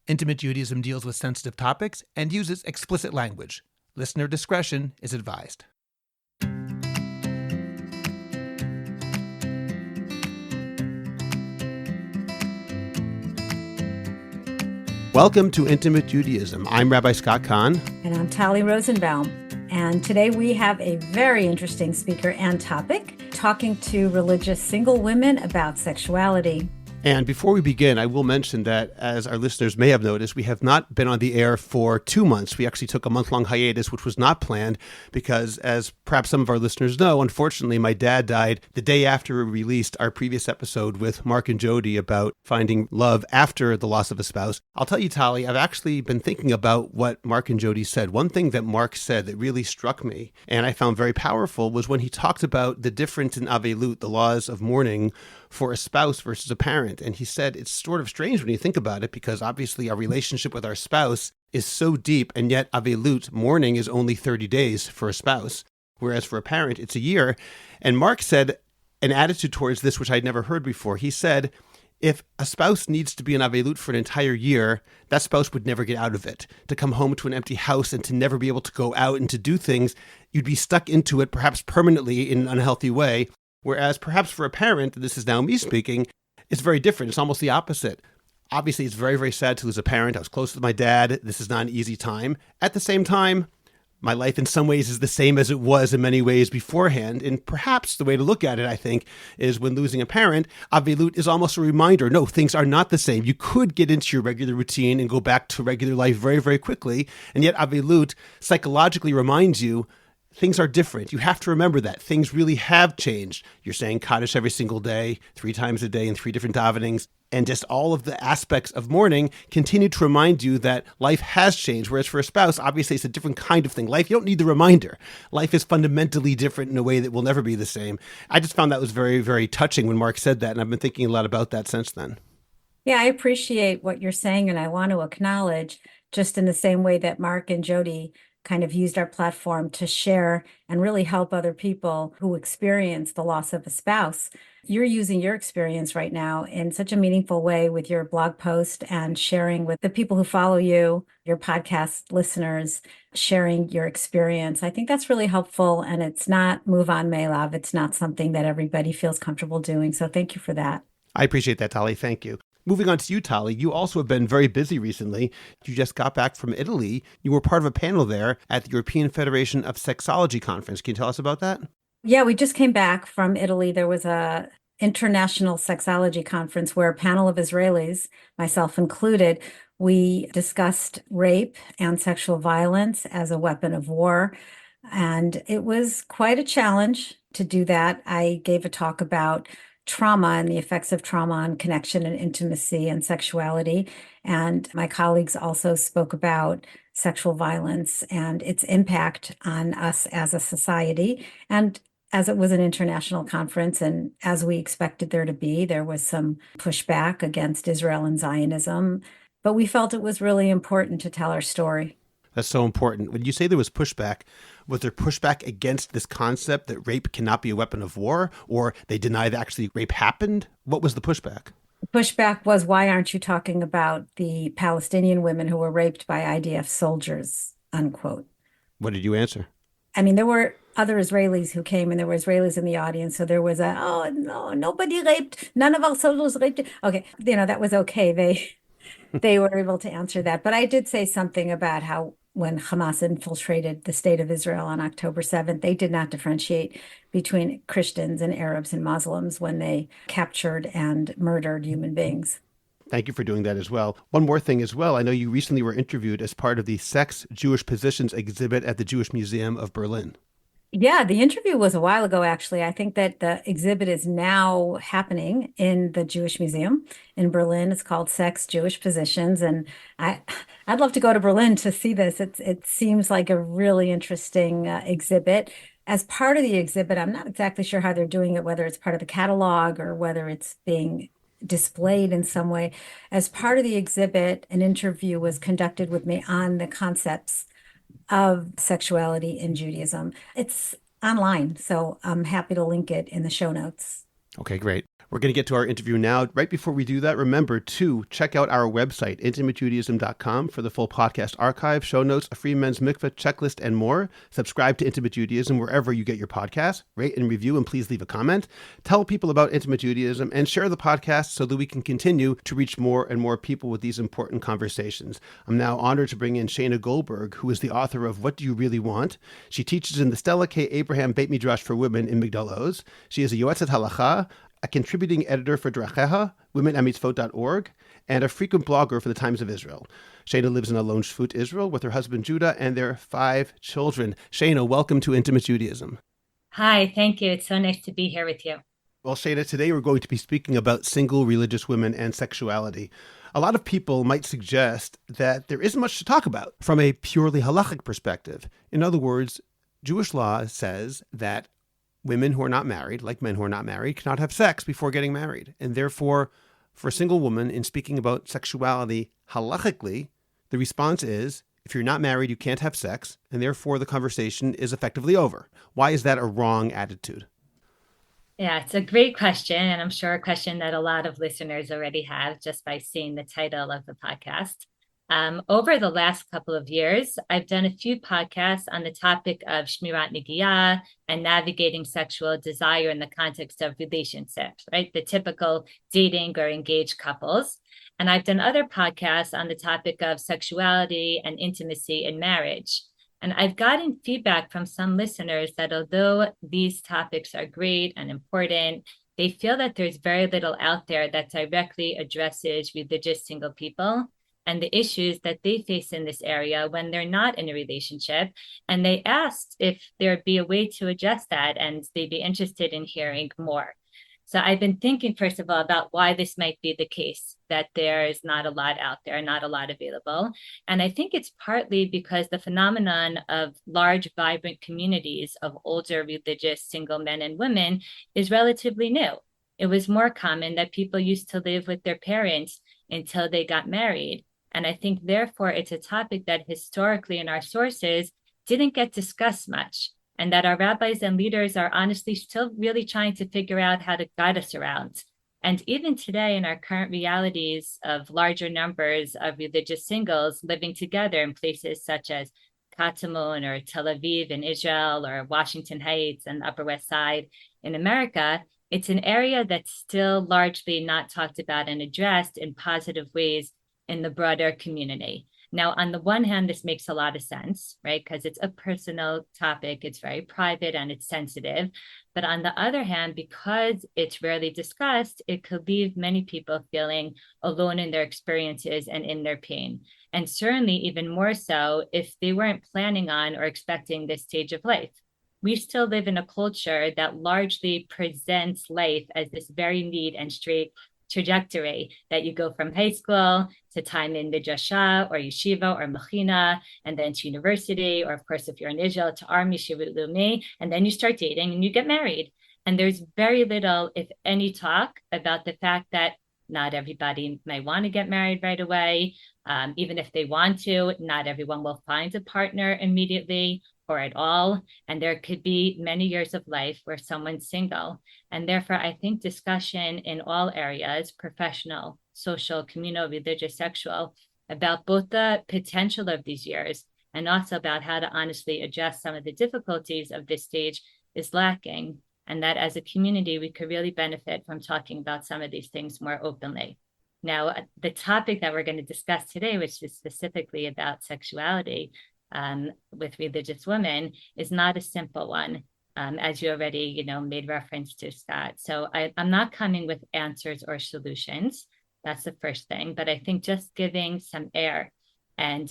Intimate Judaism deals with sensitive topics and uses explicit language. Listener discretion is advised. Welcome to Intimate Judaism. I'm Rabbi Scott Kahn. And I'm Tali Rosenbaum. And today we have a very interesting speaker and topic, talking to religious single women about sexuality. And before we begin, I will mention that, as our listeners may have noticed, we have not been on the air for 2 months. We actually took a month-long hiatus, which was not planned because, as perhaps some of our listeners know, unfortunately, my dad died the day after we released our previous episode with Mark and Jody about finding love after the loss of a spouse. I'll tell you, Tali, I've actually been thinking about what Mark and Jody said. One thing that Mark said that really struck me and I found very powerful was when he talked about the difference in Avelut, the laws of mourning, for a spouse versus a parent. And he said it's sort of strange when you think about it because obviously our relationship with our spouse is so deep, and yet Avelut, mourning, is only 30 days for a spouse, whereas for a parent it's a year. And Mark said an attitude towards this which I'd never heard before. He said if a spouse needs to be in Avelut for an entire year, that spouse would never get out of it. To come home to an empty house and to never be able to go out and to do things, you'd be stuck into it perhaps permanently in an unhealthy way. Whereas perhaps for a parent, this is now me speaking, it's very different. It's almost the opposite. Obviously, it's very, very sad to lose a parent. I was close with my dad. This is not an easy time. At the same time, my life in some ways is the same as it was in many ways beforehand. And perhaps the way to look at it, I think, is when losing a parent, Avelut is almost a reminder. No, things are not the same. You could get into your regular routine and go back to regular life very, very quickly. And yet Avelut psychologically reminds you things are different. You have to remember that. Things really have changed. You're saying Kaddish every single day, 3 times a day in 3 different davenings. And just all of the aspects of mourning continue to remind you that life has changed. Whereas for a spouse, obviously it's a different kind of thing. Life, you don't need the reminder. Life is fundamentally different in a way that will never be the same. I just found that was very, very touching when Mark said that. And I've been thinking a lot about that since then. Yeah, I appreciate what you're saying. And I want to acknowledge, just in the same way that Mark and Jody kind of used our platform to share and really help other people who experience the loss of a spouse. You're using your experience right now in such a meaningful way with your blog post and sharing with the people who follow you, your podcast listeners, sharing your experience. I think that's really helpful, and it's not move on Melav. It's not something that everybody feels comfortable doing. So thank you for that. I appreciate that, Tali. Thank you. Moving on to you, Tali, you also have been very busy recently. You just got back from Italy. You were part of a panel there at the European Federation of Sexuality conference. Can you tell us about that? Yeah, we just came back from Italy. There was a international sexology conference where a panel of Israelis, myself included, we discussed rape and sexual violence as a weapon of war. And it was quite a challenge to do that. I gave a talk about trauma and the effects of trauma on connection and intimacy and sexuality. And my colleagues also spoke about sexual violence and its impact on us as a society. And as it was an international conference, and as we expected there to be, there was some pushback against Israel and Zionism. But we felt it was really important to tell our story. That's so important. When you say there was there pushback against this concept that rape cannot be a weapon of war, or they deny that actually rape happened? What was the pushback? The pushback was, why aren't you talking about the Palestinian women who were raped by IDF soldiers, unquote. What did you answer? I mean, there were other Israelis who came, and there were Israelis in the audience. So there was oh, no, nobody raped. None of our soldiers raped. Okay. That was okay. They were able to answer that. But I did say something about how when Hamas infiltrated the state of Israel on October 7th, they did not differentiate between Christians and Arabs and Muslims when they captured and murdered human beings. Thank you for doing that as well. One more thing as well. I know you recently were interviewed as part of the Sex Jewish Positions exhibit at the Jewish Museum of Berlin. Yeah, the interview was a while ago, actually. I think that the exhibit is now happening in the Jewish Museum in Berlin. It's called Sex Jewish Positions. And I'd love to go to Berlin to see this. It seems like a really interesting exhibit. As part of the exhibit, I'm not exactly sure how they're doing it, whether it's part of the catalog or whether it's being displayed in some way. As part of the exhibit, an interview was conducted with me on the concepts of sexuality in Judaism. It's online, so I'm happy to link it in the show notes. Okay, great. We're going to get to our interview now. Right before we do that, remember to check out our website, intimatejudaism.com, for the full podcast archive, show notes, a free men's mikveh checklist, and more. Subscribe to Intimate Judaism wherever you get your podcasts. Rate and review, and please leave a comment. Tell people about Intimate Judaism and share the podcast so that we can continue to reach more and more people with these important conversations. I'm now honored to bring in Shayna Goldberg, who is the author of What Do You Really Want? She teaches in the Stella K. Abraham Beit Midrash for Women in Migdal Oz. She is a Yoetzet Halacha, a contributing editor for Drachecha, womenamitzvot.org, and a frequent blogger for the Times of Israel. Shayna lives in Alon Shvut, Israel, with her husband Judah and their 5 children. Shayna, welcome to Intimate Judaism. Hi, thank you. It's so nice to be here with you. Well, Shayna, today we're going to be speaking about single religious women and sexuality. A lot of people might suggest that there isn't much to talk about from a purely halachic perspective. In other words, Jewish law says that women who are not married, like men who are not married, cannot have sex before getting married. And therefore, for a single woman, in speaking about sexuality halachically, the response is, if you're not married, you can't have sex, and therefore the conversation is effectively over. Why is that a wrong attitude? Yeah, it's a great question, and I'm sure a question that a lot of listeners already have just by seeing the title of the podcast. Over the last couple of years, I've done a few podcasts on the topic of Shmirat Nigiyah and navigating sexual desire in the context of relationships, right? The typical dating or engaged couples. And I've done other podcasts on the topic of sexuality and intimacy in marriage. And I've gotten feedback from some listeners that although these topics are great and important, they feel that there's very little out there that directly addresses religious single people and the issues that they face in this area when they're not in a relationship. And they asked if there'd be a way to address that, and they'd be interested in hearing more. So I've been thinking, first of all, about why this might be the case, that there is not a lot out there, not a lot available. And I think it's partly because the phenomenon of large, vibrant communities of older religious single men and women is relatively new. It was more common that people used to live with their parents until they got married. And I think, therefore, it's a topic that historically in our sources didn't get discussed much, and that our rabbis and leaders are honestly still really trying to figure out how to guide us around. And even today, in our current realities of larger numbers of religious singles living together in places such as Katamun or Tel Aviv in Israel or Washington Heights and Upper West Side in America, it's an area that's still largely not talked about and addressed in positive ways in the broader community. Now, on the one hand, this makes a lot of sense, right? Because it's a personal topic, it's very private and it's sensitive. But on the other hand, because it's rarely discussed, it could leave many people feeling alone in their experiences and in their pain. And certainly even more so if they weren't planning on or expecting this stage of life. We still live in a culture that largely presents life as this very neat and straight trajectory, that you go from high school to time in Midrasha or yeshiva or mechina, and then to university, or of course, if you're in Israel, to army, shivut leumi, and then you start dating and you get married. And there's very little, if any, talk about the fact that not everybody might want to get married right away. Even if they want to, not everyone will find a partner immediately or at all. And there could be many years of life where someone's single. And therefore, I think discussion in all areas, professional, social, communal, religious, sexual, about both the potential of these years and also about how to honestly address some of the difficulties of this stage is lacking. And that as a community, we could really benefit from talking about some of these things more openly. Now, the topic that we're going to discuss today, which is specifically about sexuality, with religious women, is not a simple one, as you already, made reference to, Scott. So I'm not coming with answers or solutions. That's the first thing. But I think just giving some air and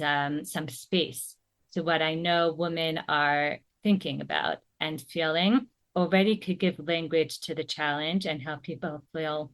some space to what I know women are thinking about and feeling already could give language to the challenge and help people feel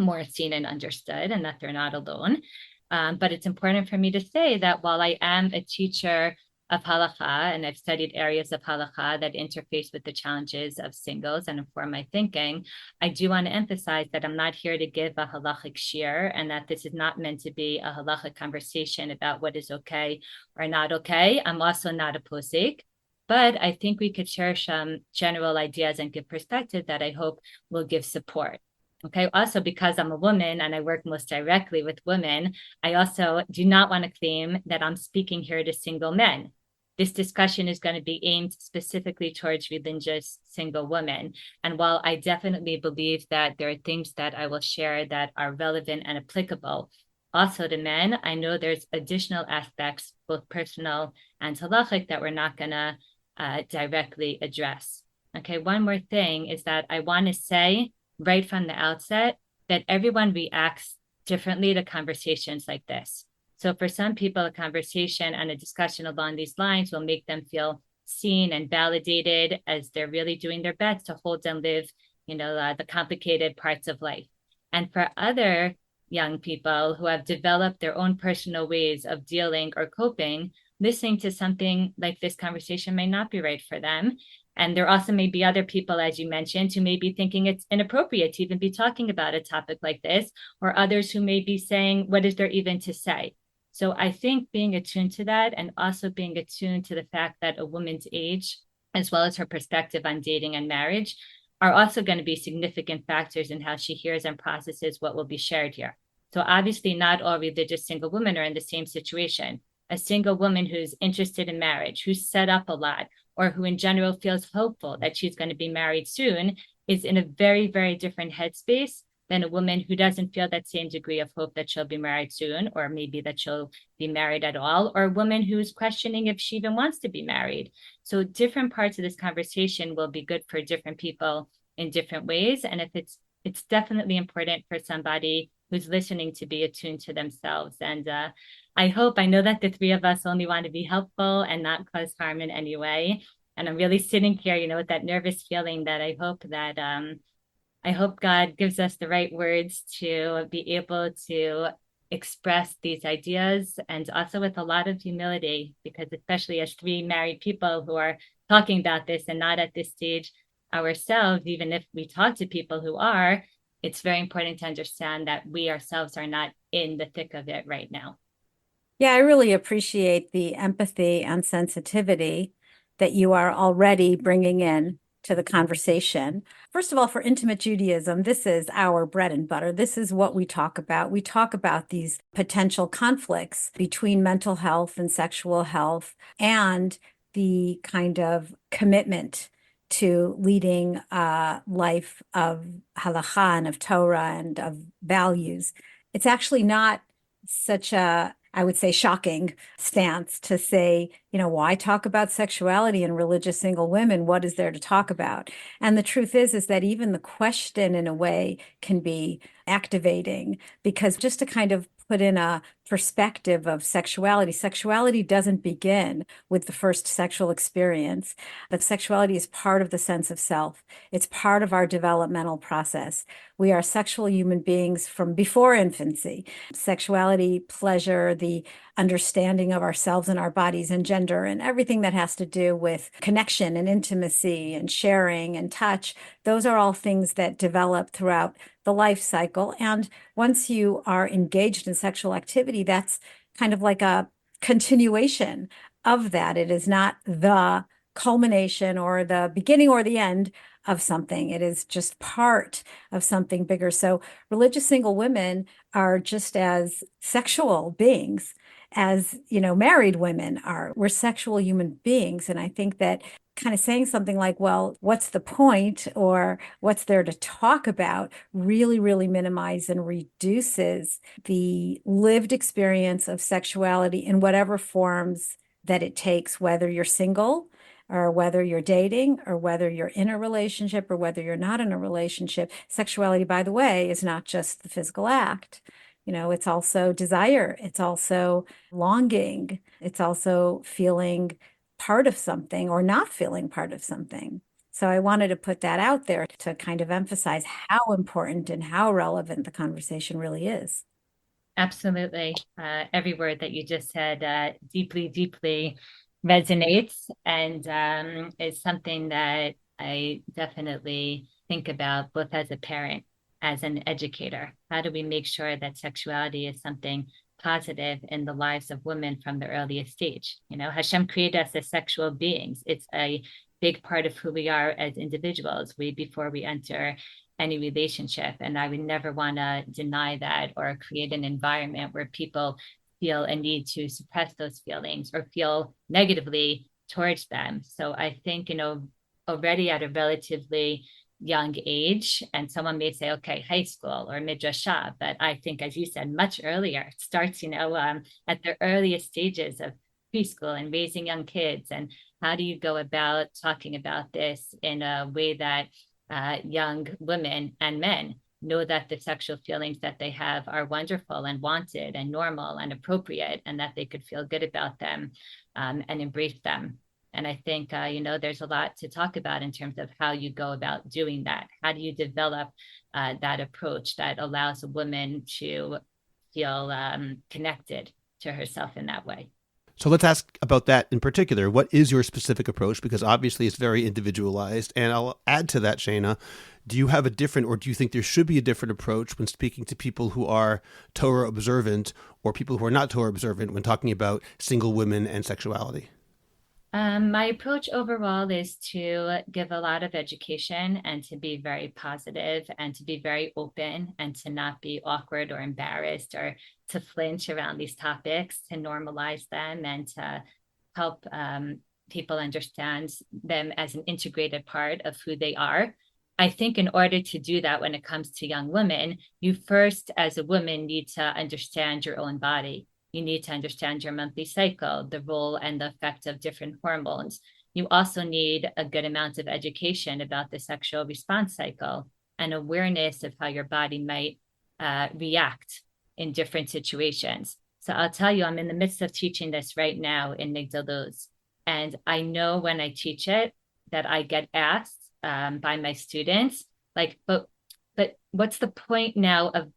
more seen and understood, and that they're not alone. But it's important for me to say that while I am a teacher of halakha, and I've studied areas of halakha that interface with the challenges of singles and inform my thinking, I do want to emphasize that I'm not here to give a halachic shiur, and that this is not meant to be a halachic conversation about what is okay or not okay. I'm also not a posek, but I think we could share some general ideas and give perspective that I hope will give support. Okay. Also, because I'm a woman and I work most directly with women, I also do not want to claim that I'm speaking here to single men. This discussion is going to be aimed specifically towards religious single women. And while I definitely believe that there are things that I will share that are relevant and applicable also to men, I know there's additional aspects, both personal and halachic, that we're not going to directly address. Okay. One more thing is that I want to say right from the outset that everyone reacts differently to conversations like this. So for some people, a conversation and a discussion along these lines will make them feel seen and validated as they're really doing their best to hold and live, the complicated parts of life. And for other young people who have developed their own personal ways of dealing or coping, listening to something like this conversation may not be right for them. And there also may be other people, as you mentioned, who may be thinking it's inappropriate to even be talking about a topic like this, or others who may be saying, what is there even to say? So I think being attuned to that, and also being attuned to the fact that a woman's age, as well as her perspective on dating and marriage, are also going to be significant factors in how she hears and processes what will be shared here. So obviously not all religious single women are in the same situation. A single woman who's interested in marriage, who's set up a lot, or who in general feels hopeful that she's going to be married soon, is in a very, very different headspace than a woman who doesn't feel that same degree of hope that she'll be married soon, or maybe that she'll be married at all, or a woman who's questioning if she even wants to be married. So different parts of this conversation will be good for different people in different ways. And if it's definitely important for somebody who's listening to be attuned to themselves. And I know that the three of us only want to be helpful and not cause harm in any way. And I'm really sitting here, with that nervous feeling that I hope God gives us the right words to be able to express these ideas, and also with a lot of humility, because especially as three married people who are talking about this and not at this stage ourselves, even if we talk to people who are, it's very important to understand that we ourselves are not in the thick of it right now. Yeah, I really appreciate the empathy and sensitivity that you are already bringing in to the conversation. First of all, for Intimate Judaism, this is our bread and butter. This is what we talk about. We talk about these potential conflicts between mental health and sexual health, and the kind of commitment to leading a life of halakha and of Torah and of values. It's actually not such a, I would say, shocking stance to say, why talk about sexuality and religious single women? What is there to talk about? And the truth is that even the question in a way can be activating, because just to kind of put in a perspective of sexuality doesn't begin with the first sexual experience, but sexuality is part of the sense of self. It's part of our developmental process. We are sexual human beings from before infancy. Sexuality, pleasure, the understanding of ourselves and our bodies and gender and everything that has to do with connection and intimacy and sharing and touch, those are all things that develop throughout the life cycle. And once you are engaged in sexual activity, that's kind of like a continuation of that. It is not the culmination or the beginning or the end of something. It is just part of something bigger. So religious single women are just as sexual beings as, married women are. We're sexual human beings. And I think that kind of saying something like, well, what's the point, or what's there to talk about, really, really minimizes and reduces the lived experience of sexuality in whatever forms that it takes, whether you're single or whether you're dating or whether you're in a relationship or whether you're not in a relationship. Sexuality, by the way, is not just the physical act. It's also desire. It's also longing. It's also feeling part of something or not feeling part of something. So I wanted to put that out there to kind of emphasize how important and how relevant the conversation really is. Absolutely. Every word that you just said deeply, deeply resonates, and is something that I definitely think about both as a parent, as an educator. How do we make sure that sexuality is something positive in the lives of women from the earliest stage? Hashem created us as sexual beings. It's a big part of who we are as individuals, way before we enter any relationship. And I would never want to deny that or create an environment where people feel a need to suppress those feelings or feel negatively towards them. So I think, already at a relatively young age, and someone may say, okay, high school or Midrasha, but I think, as you said, much earlier, it starts, at the earliest stages of preschool and raising young kids. And how do you go about talking about this in a way that young women and men know that the sexual feelings that they have are wonderful and wanted and normal and appropriate, and that they could feel good about them and embrace them. And I think, there's a lot to talk about in terms of how you go about doing that. How do you develop that approach that allows a woman to feel connected to herself in that way? So let's ask about that in particular. What is your specific approach? Because obviously it's very individualized. And I'll add to that, Shayna, do you have a different, or do you think there should be a different approach when speaking to people who are Torah observant or people who are not Torah observant when talking about single women and sexuality? My approach overall is to give a lot of education and to be very positive and to be very open and to not be awkward or embarrassed or to flinch around these topics, to normalize them and to help people understand them as an integrated part of who they are. I think in order to do that, when it comes to young women, you first, as a woman, need to understand your own body. You need to understand your monthly cycle, the role and the effect of different hormones. You also need a good amount of education about the sexual response cycle and awareness of how your body might react in different situations. So I'll tell you, I'm in the midst of teaching this right now in Migdal Oz. And I know when I teach it that I get asked by my students, like, but what's the point now of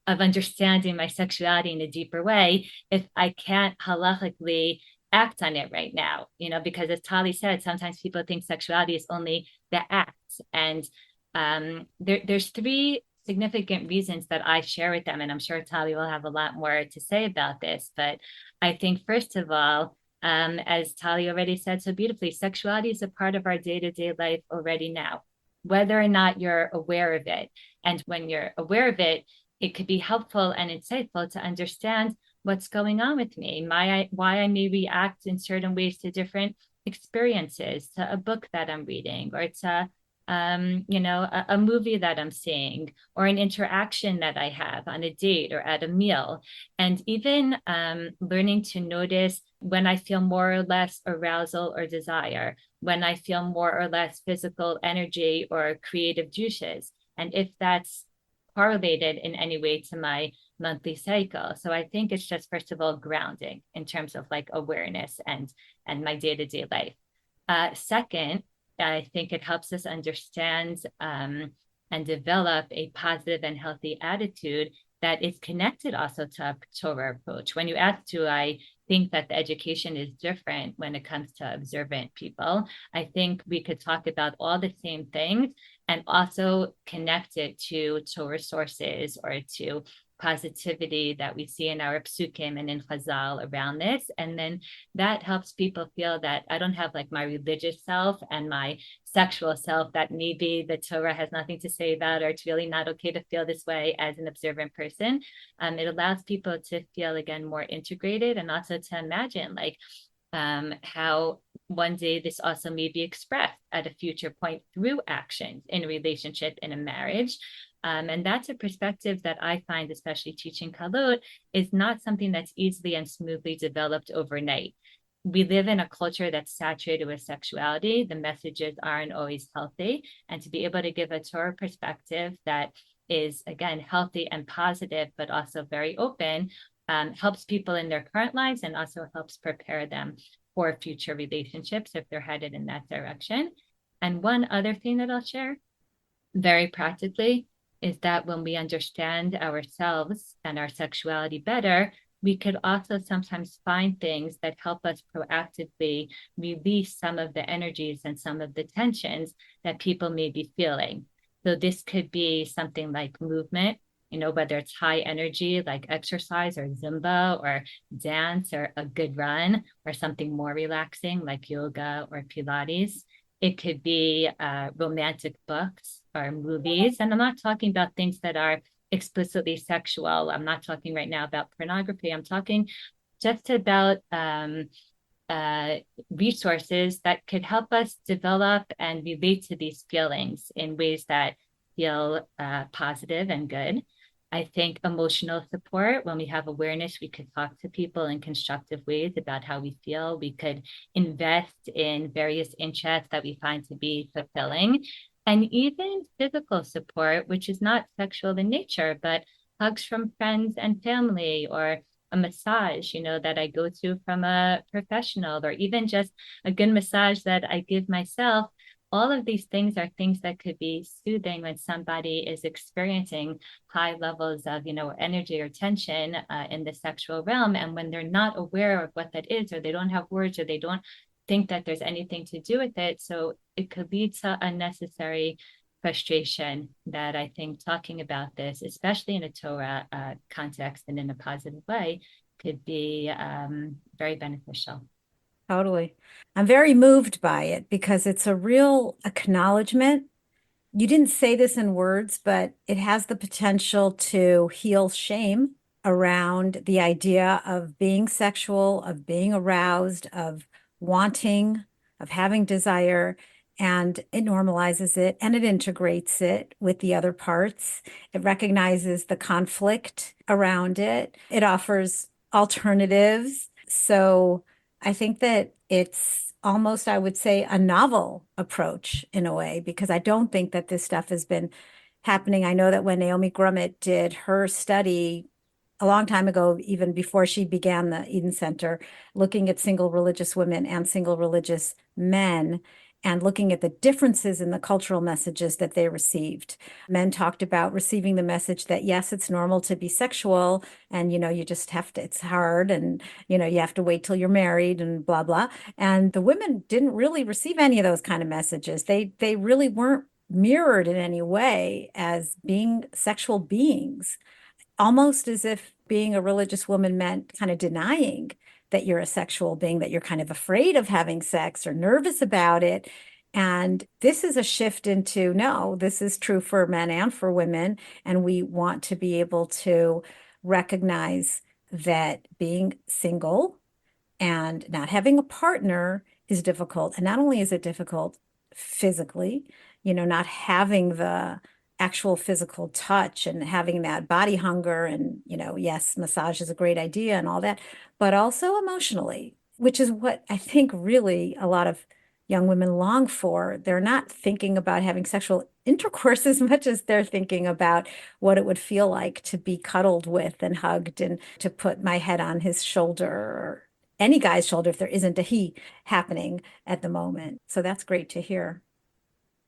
understanding my sexuality in a deeper way if I can't halachically act on it right now? Because as Tali said, sometimes people think sexuality is only the act. And there's three significant reasons that I share with them. And I'm sure Tali will have a lot more to say about this. But I think, first of all, as Tali already said so beautifully, sexuality is a part of our day-to-day life already now, whether or not you're aware of it. And when you're aware of it, it could be helpful and insightful to understand what's going on with me, why I may react in certain ways to different experiences, to a book that I'm reading, or to a movie that I'm seeing, or an interaction that I have on a date or at a meal. And even learning to notice when I feel more or less arousal or desire, when I feel more or less physical energy or creative juices, and if that's correlated in any way to my monthly cycle. So I think it's just, first of all, grounding in terms of like awareness and my day-to-day life. Second, I think it helps us understand and develop a positive and healthy attitude that is connected also to a Torah approach. When you ask, do I think that the education is different when it comes to observant people? I think we could talk about all the same things and also connect it to Torah sources or to positivity that we see in our psukim and in Chazal around this. And then that helps people feel that I don't have like my religious self and my sexual self that maybe the Torah has nothing to say about, or it's really not okay to feel this way as an observant person. It allows people to feel, again, more integrated, and also to imagine like how one day this also may be expressed at a future point through actions in a relationship, in a marriage. And that's a perspective that I find, especially teaching Kalot, is not something that's easily and smoothly developed overnight. We live in a culture that's saturated with sexuality. The messages aren't always healthy. And to be able to give a Torah perspective that is, again, healthy and positive, but also very open, helps people in their current lives and also helps prepare them for future relationships if they're headed in that direction. And one other thing that I'll share very practically is that when we understand ourselves and our sexuality better, we could also sometimes find things that help us proactively release some of the energies and some of the tensions that people may be feeling. So this could be something like movement, whether it's high energy like exercise or Zumba or dance or a good run, or something more relaxing like yoga or Pilates. It could be romantic books or movies. And I'm not talking about things that are explicitly sexual. I'm not talking right now about pornography. I'm talking just about uh, resources that could help us develop and relate to these feelings in ways that feel positive and good. I think emotional support, when we have awareness, we could talk to people in constructive ways about how we feel. We could invest in various interests that we find to be fulfilling. And even physical support, which is not sexual in nature, but hugs from friends and family, or a massage, that I go to from a professional, or even just a good massage that I give myself. All of these things are things that could be soothing when somebody is experiencing high levels of, energy or tension in the sexual realm. And when they're not aware of what that is, or they don't have words, or they don't think that there's anything to do with it. So it could lead to unnecessary frustration, that I think talking about this, especially in a Torah context and in a positive way, could be very beneficial. Totally. I'm very moved by it because it's a real acknowledgement. You didn't say this in words, but it has the potential to heal shame around the idea of being sexual, of being aroused, of wanting, of having desire. And it normalizes it and it integrates it with the other parts. It recognizes the conflict around it. It offers alternatives. So I think that it's almost, I would say, a novel approach in a way, because I don't think that this stuff has been happening. I know that when Naomi Grummet did her study a long time ago, even before she began the Eden Center, looking at single religious women and single religious men, and looking at the differences in the cultural messages that they received. Men talked about receiving the message that, yes, it's normal to be sexual, and, you just have to, it's hard, and, you have to wait till you're married and blah, blah. And the women didn't really receive any of those kind of messages. They really weren't mirrored in any way as being sexual beings, almost as if being a religious woman meant kind of denying that you're a sexual being, that you're kind of afraid of having sex or nervous about it. And this is a shift into, no, this is true for men and for women. And we want to be able to recognize that being single and not having a partner is difficult. And not only is it difficult physically, not having the actual physical touch and having that body hunger, and, yes, massage is a great idea and all that, but also emotionally, which is what I think really a lot of young women long for. They're not thinking about having sexual intercourse as much as they're thinking about what it would feel like to be cuddled with and hugged, and to put my head on his shoulder, or any guy's shoulder if there isn't a he happening at the moment. So that's great to hear.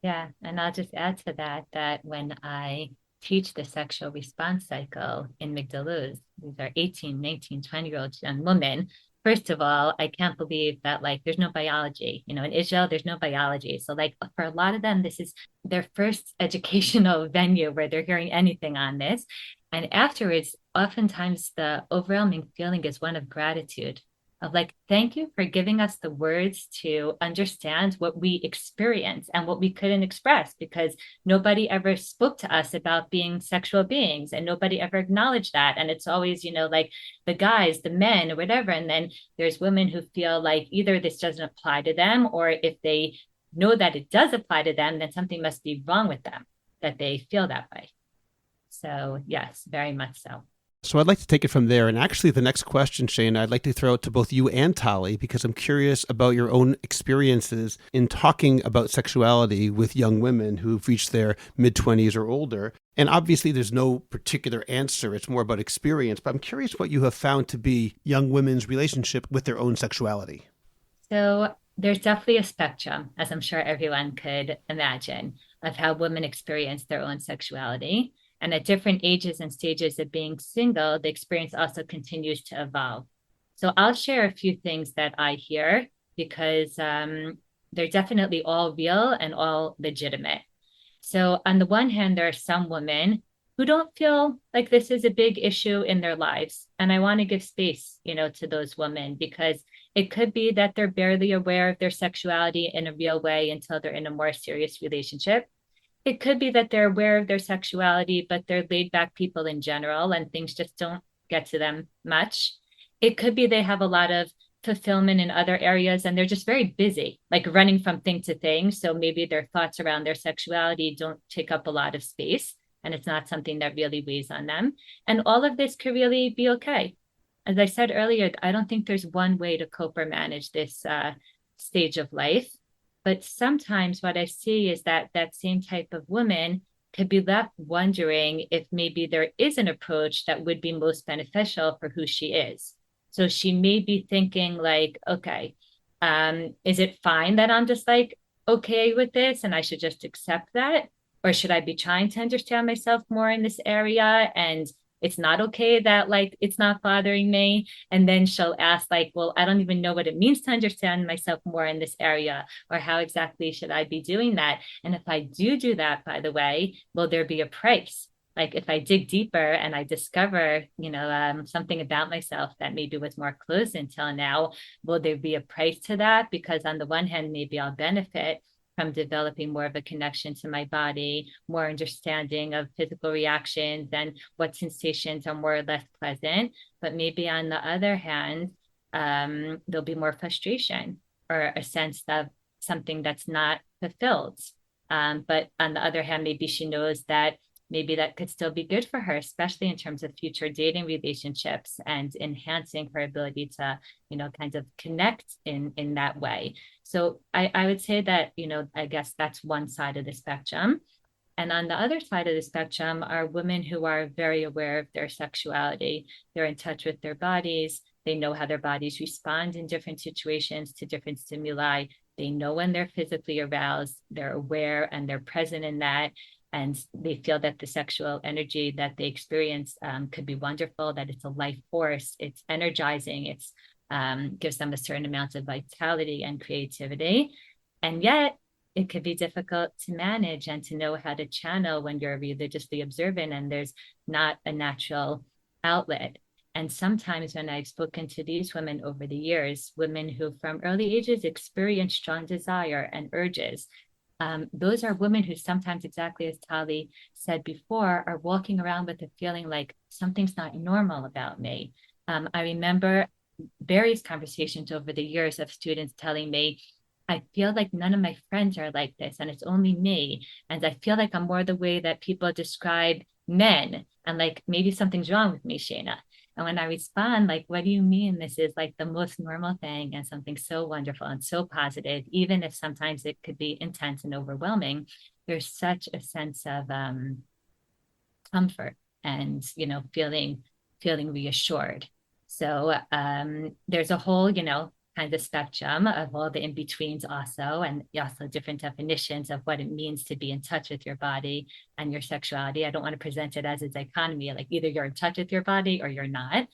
Yeah, and I'll just add to that when I teach the sexual response cycle in Migdal Oz, these are 18, 19, 20-year-old young women. First of all, I can't believe that there's no biology. In Israel, there's no biology. So for a lot of them, this is their first educational venue where they're hearing anything on this. And afterwards, oftentimes the overwhelming feeling is one of gratitude, of thank you for giving us the words to understand what we experience and what we couldn't express, because nobody ever spoke to us about being sexual beings, and nobody ever acknowledged that. And it's always, the guys, the men, or whatever. And then there's women who feel like either this doesn't apply to them, or if they know that it does apply to them, then something must be wrong with them, that they feel that way. So yes, very much so. So I'd like to take it from there. And actually, the next question, Shayna, I'd like to throw it to both you and Tali, because I'm curious about your own experiences in talking about sexuality with young women who've reached their mid-20s or older. And obviously, there's no particular answer. It's more about experience. But I'm curious what you have found to be young women's relationship with their own sexuality. So there's definitely a spectrum, as I'm sure everyone could imagine, of how women experience their own sexuality. And at different ages and stages of being single, the experience also continues to evolve. So I'll share a few things that I hear, because they're definitely all real and all legitimate. So on the one hand, there are some women who don't feel like this is a big issue in their lives. And I want to give space, to those women, because it could be that they're barely aware of their sexuality in a real way until they're in a more serious relationship. It could be that they're aware of their sexuality, but they're laid back people in general and things just don't get to them much. It could be they have a lot of fulfillment in other areas and they're just very busy, like running from thing to thing. So maybe their thoughts around their sexuality don't take up a lot of space and it's not something that really weighs on them. And all of this could really be okay. As I said earlier, I don't think there's one way to cope or manage this stage of life. But sometimes what I see is that that same type of woman could be left wondering if maybe there is an approach that would be most beneficial for who she is. So she may be thinking like, okay, is it fine that I'm just like okay with this and I should just accept that? Or should I be trying to understand myself more in this area and it's not okay that like it's not bothering me? And then she'll ask like, well, I don't even know what it means to understand myself more in this area, or how exactly should I be doing that? And if I do that, by the way, will there be a price? Like if I dig deeper and I discover, something about myself that maybe was more closed until now, will there be a price to that? Because on the one hand, maybe I'll benefit from developing more of a connection to my body, more understanding of physical reactions and what sensations are more or less pleasant. But maybe on the other hand, there'll be more frustration or a sense of something that's not fulfilled. But on the other hand, maybe she knows that maybe that could still be good for her, especially in terms of future dating relationships and enhancing her ability to, kind of connect in that way. So I would say that, I guess that's one side of the spectrum. And on the other side of the spectrum are women who are very aware of their sexuality. They're in touch with their bodies. They know how their bodies respond in different situations to different stimuli. They know when they're physically aroused. They're aware and they're present in that. And they feel that the sexual energy that they experience could be wonderful, that it's a life force, it's energizing, it's gives them a certain amount of vitality and creativity. And yet it could be difficult to manage and to know how to channel when you're religiously observant and there's not a natural outlet. And sometimes when I've spoken to these women over the years, women who from early ages experience strong desire and urges, those are women who sometimes, exactly as Tali said before, are walking around with a feeling like something's not normal about me. I remember various conversations over the years of students telling me, I feel like none of my friends are like this and it's only me. And I feel like I'm more the way that people describe men and like maybe something's wrong with me, Shayna. And when I respond, like, what do you mean this is like the most normal thing and something so wonderful and so positive, even if sometimes it could be intense and overwhelming, there's such a sense of comfort and, feeling reassured. So there's a whole, kind of spectrum of all the in-betweens also, and also different definitions of what it means to be in touch with your body and your sexuality. I don't want to present it as a dichotomy, like either you're in touch with your body or you're not.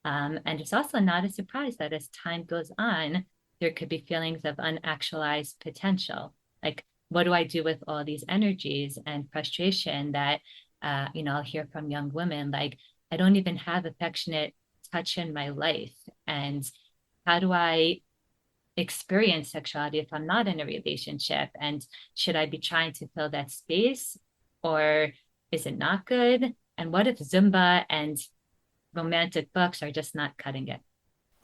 And it's also not a surprise that as time goes on, there could be feelings of unactualized potential. Like, what do I do with all these energies and frustration that, I'll hear from young women, like, I don't even have affectionate touch in my life. And how do I experience sexuality if I'm not in a relationship? And should I be trying to fill that space, or is it not good? And what if Zumba and romantic books are just not cutting it?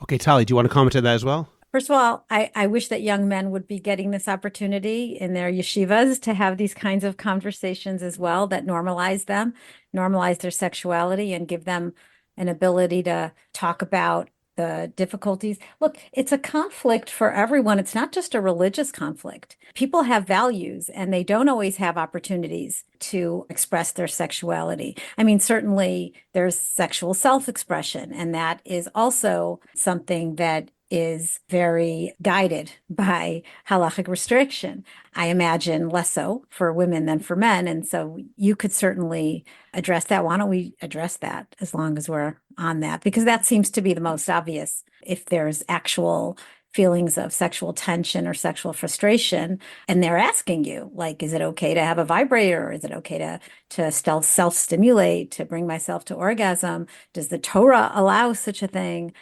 Okay, Tali, do you want to comment on that as well? First of all, I wish that young men would be getting this opportunity in their yeshivas to have these kinds of conversations as well that normalize them, normalize their sexuality, and give them an ability to talk about the difficulties. Look, it's a conflict for everyone. It's not just a religious conflict. People have values and they don't always have opportunities to express their sexuality. I mean, certainly there's sexual self-expression, and that is also something that is very guided by halachic restriction. I imagine less so for women than for men. And so you could certainly address that. Why don't we address that as long as we're on that? Because that seems to be the most obvious. If there's actual feelings of sexual tension or sexual frustration, and they're asking you, like, is it okay to have a vibrator? Is it okay to self-stimulate, to bring myself to orgasm? Does the Torah allow such a thing?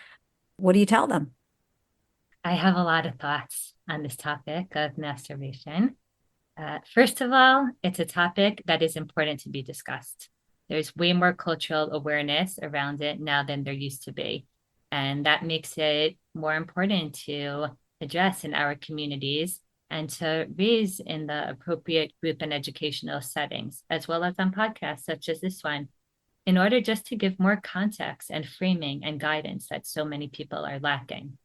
What do you tell them? I have a lot of thoughts on this topic of masturbation. First of all, it's a topic that is important to be discussed. There's way more cultural awareness around it now than there used to be. And that makes it more important to address in our communities and to raise in the appropriate group and educational settings, as well as on podcasts such as this one, in order just to give more context and framing and guidance that so many people are lacking.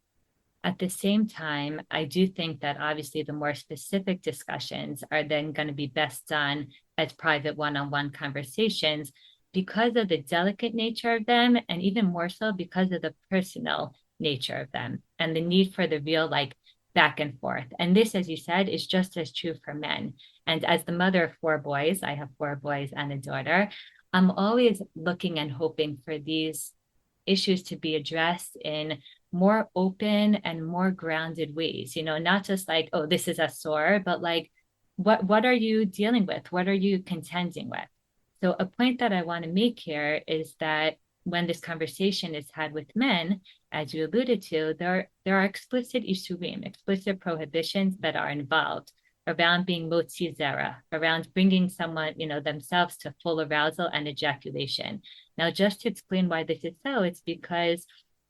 At the same time, I do think that obviously the more specific discussions are then going to be best done as private one-on-one conversations because of the delicate nature of them, and even more so because of the personal nature of them and the need for the real back and forth. And this, as you said, is just as true for men. And as the mother of 4 boys, I have 4 boys and a daughter, I'm always looking and hoping for these issues to be addressed in more open and more grounded ways, not just oh, this is a sore, but what are you dealing with? What are you contending with? So a point that I want to make here is that when this conversation is had with men, as you alluded to, there are explicit isurim, explicit prohibitions that are involved around being motzi zera, around bringing someone, themselves to full arousal and ejaculation. Now, just to explain why this is so, it's because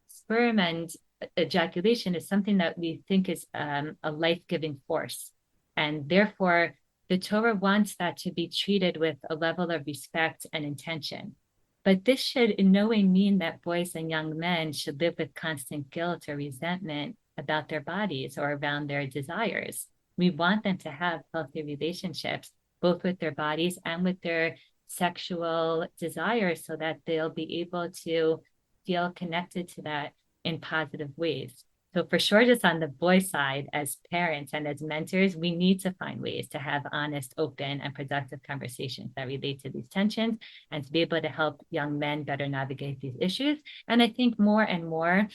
sperm and ejaculation is something that we think is a life-giving force. And therefore, the Torah wants that to be treated with a level of respect and intention. But this should in no way mean that boys and young men should live with constant guilt or resentment about their bodies or around their desires. We want them to have healthy relationships, both with their bodies and with their sexual desires, so that they'll be able to feel connected to that in positive ways. So for sure, just on the boy side, as parents and as mentors, we need to find ways to have honest, open, and productive conversations that relate to these tensions and to be able to help young men better navigate these issues. And I think more and more,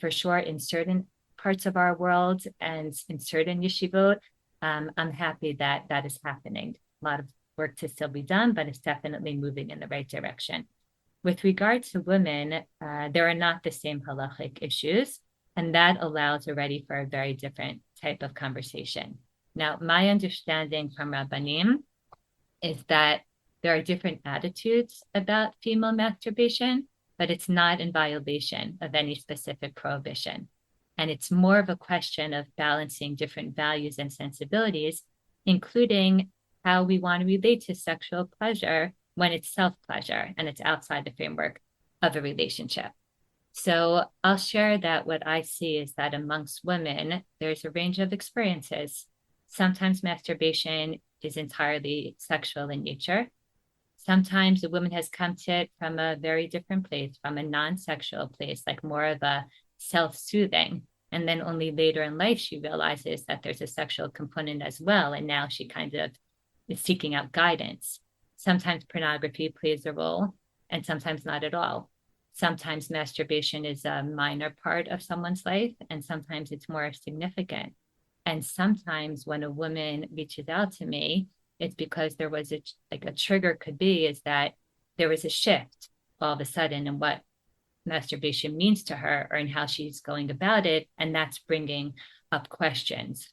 for sure, in certain parts of our world and in certain yeshivot, I'm happy that that is happening. A lot of work to still be done, but it's definitely moving in the right direction. With regard to women, there are not the same halachic issues, and that allows already for a very different type of conversation. Now, my understanding from Rabbanim is that there are different attitudes about female masturbation, but it's not in violation of any specific prohibition. And it's more of a question of balancing different values and sensibilities, including how we want to relate to sexual pleasure when it's self-pleasure and it's outside the framework of a relationship. So I'll share that what I see is that amongst women, there's a range of experiences. Sometimes masturbation is entirely sexual in nature. Sometimes a woman has come to it from a very different place, from a non-sexual place, like more of a self-soothing. And then only later in life, she realizes that there's a sexual component as well. And now she kind of is seeking out guidance. Sometimes pornography plays a role, and sometimes not at all. Sometimes masturbation is a minor part of someone's life, and sometimes it's more significant. And sometimes when a woman reaches out to me, it's because there was a trigger could be is that there was a shift all of a sudden in what masturbation means to her or in how she's going about it. And that's bringing up questions.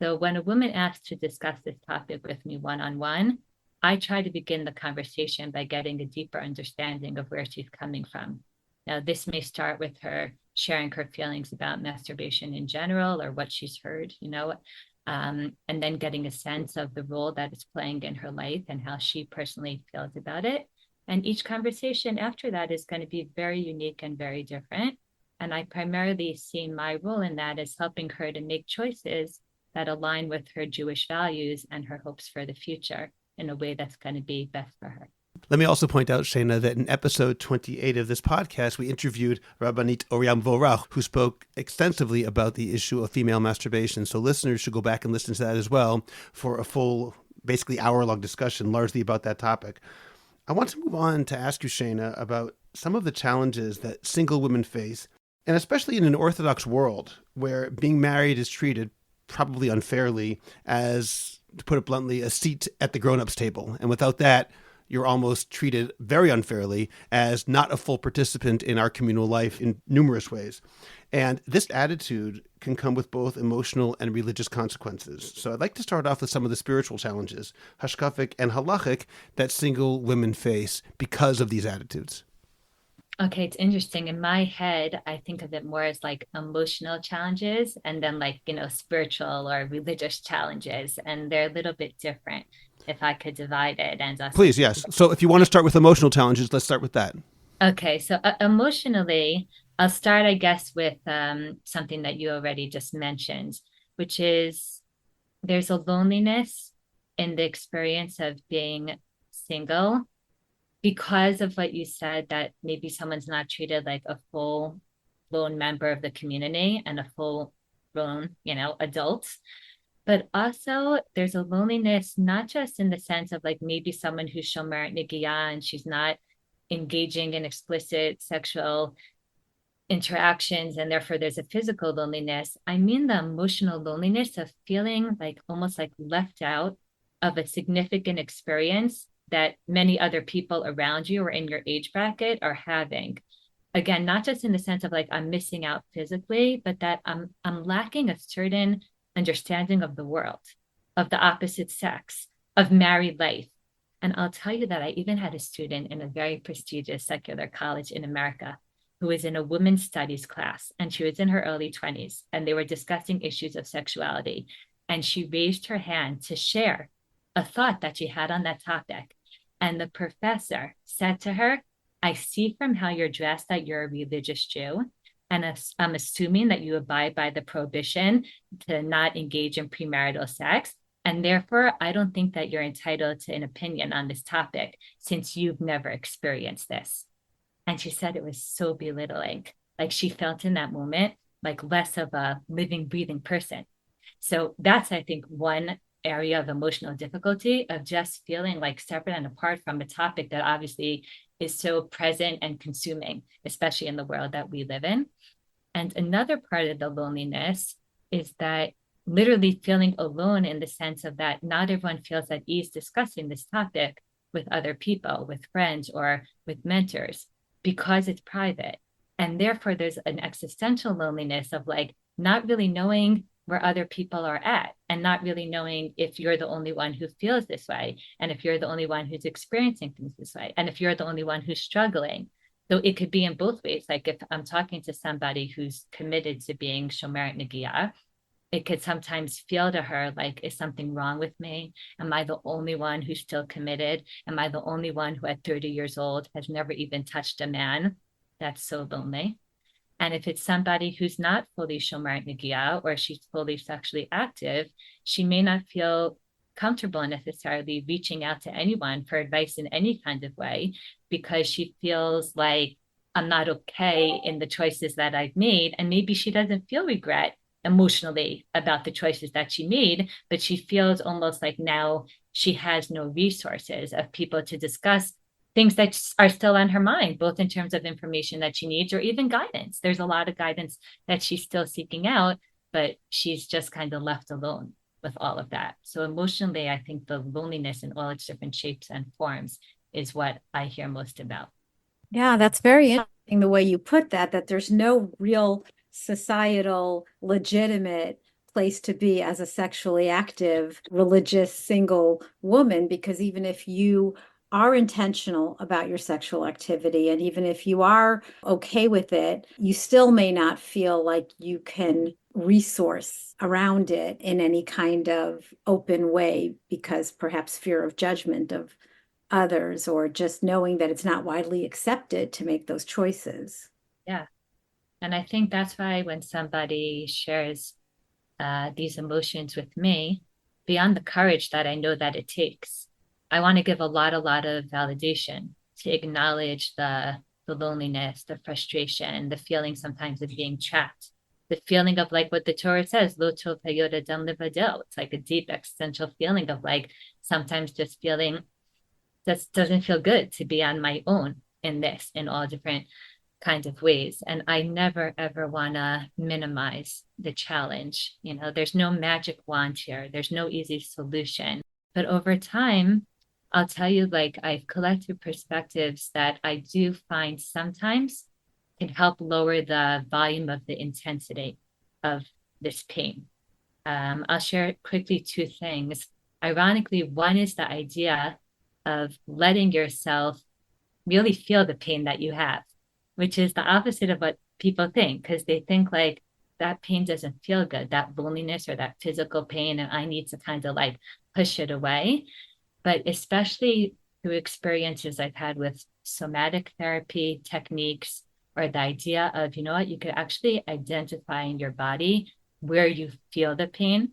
So when a woman asks to discuss this topic with me one-on-one, I try to begin the conversation by getting a deeper understanding of where she's coming from. Now, this may start with her sharing her feelings about masturbation in general or what she's heard, and then getting a sense of the role that it's playing in her life and how she personally feels about it. And each conversation after that is going to be very unique and very different. And I primarily see my role in that as helping her to make choices that align with her Jewish values and her hopes for the future in a way that's going to be best for her. Let me also point out, Shayna, that in episode 28 of this podcast, we interviewed Rabbanit Shayna, who spoke extensively about the issue of female masturbation. So listeners should go back and listen to that as well for a full, basically hour-long discussion, largely about that topic. I want to move on to ask you, Shayna, about some of the challenges that single women face, and especially in an Orthodox world where being married is treated, probably unfairly, as, to put it bluntly, a seat at the grown-ups table. And without that, you're almost treated very unfairly as not a full participant in our communal life in numerous ways. And this attitude can come with both emotional and religious consequences. So I'd like to start off with some of the spiritual challenges, hashkafic and halachic, that single women face because of these attitudes. Okay, it's interesting. In my head, I think of it more as like emotional challenges and then like, spiritual or religious challenges. And they're a little bit different if I could divide it. And Please, yes. So if you want to start with emotional challenges, let's start with that. Okay, so emotionally, I'll start, I guess, with something that you already just mentioned, which is there's a loneliness in the experience of being single because of what you said, that maybe someone's not treated like a full blown member of the community and a full grown, adult. But also there's a loneliness, not just in the sense of like maybe someone who's shomer nigiya and she's not engaging in explicit sexual interactions and therefore there's a physical loneliness. I mean the emotional loneliness of feeling like almost like left out of a significant experience that many other people around you or in your age bracket are having. Again, not just in the sense of like I'm missing out physically, but that I'm lacking a certain understanding of the world, of the opposite sex, of married life. And I'll tell you that I even had a student in a very prestigious secular college in America who was in a women's studies class, and she was in her early 20s, and they were discussing issues of sexuality. And she raised her hand to share a thought that she had on that topic. And the professor said to her, I see from how you're dressed that you're a religious Jew. And I'm assuming that you abide by the prohibition to not engage in premarital sex. And therefore, I don't think that you're entitled to an opinion on this topic since you've never experienced this. And she said it was so belittling. Like she felt in that moment like less of a living, breathing person. So that's, I think, one area of emotional difficulty of just feeling like separate and apart from a topic that obviously is so present and consuming, especially in the world that we live in. And another part of the loneliness is that literally feeling alone in the sense of that not everyone feels at ease discussing this topic with other people, with friends or with mentors, because it's private. And therefore there's an existential loneliness of like not really knowing where other people are at and not really knowing if you're the only one who feels this way and if you're the only one who's experiencing things this way and if you're the only one who's struggling. So it could be in both ways. Like if I'm talking to somebody who's committed to being shomer nigiya, it could sometimes feel to her like, is something wrong with me? Am I the only one who's still committed? Am I the only one who at 30 years old has never even touched a man? That's so lonely. And if it's somebody who's not fully shomer nigiya or she's fully sexually active, she may not feel comfortable necessarily reaching out to anyone for advice in any kind of way because she feels like I'm not okay in the choices that I've made. And maybe she doesn't feel regret emotionally about the choices that she made, but she feels almost like now she has no resources of people to discuss things that are still on her mind, both in terms of information that she needs or even guidance. There's a lot of guidance that she's still seeking out, but she's just kind of left alone with all of that. So emotionally, I think the loneliness in all its different shapes and forms is what I hear most about. Yeah, that's very interesting the way you put that there's no real societal legitimate place to be as a sexually active religious single woman, because even if you are intentional about your sexual activity and even if you are okay with it, you still may not feel like you can resource around it in any kind of open way because perhaps fear of judgment of others or just knowing that it's not widely accepted to make those choices. Yeah. And I think that's why when somebody shares these emotions with me, beyond the courage that I know that it takes, I want to give a lot of validation to acknowledge the loneliness, the frustration, the feeling sometimes of being trapped, the feeling of like what the Torah says, lo tov hayod adam levado. It's like a deep existential feeling of like sometimes just feeling that doesn't feel good to be on my own in this, in all different kinds of ways. And I never, ever want to minimize the challenge. There's no magic wand here. There's no easy solution. But over time, I'll tell you, like, I've collected perspectives that I do find sometimes can help lower the volume of the intensity of this pain. I'll share quickly two things. Ironically, one is the idea of letting yourself really feel the pain that you have, which is the opposite of what people think, because they think like that pain doesn't feel good, that loneliness or that physical pain, and I need to kind of like push it away. But especially through experiences I've had with somatic therapy techniques, or the idea of, you know what, you could actually identify in your body where you feel the pain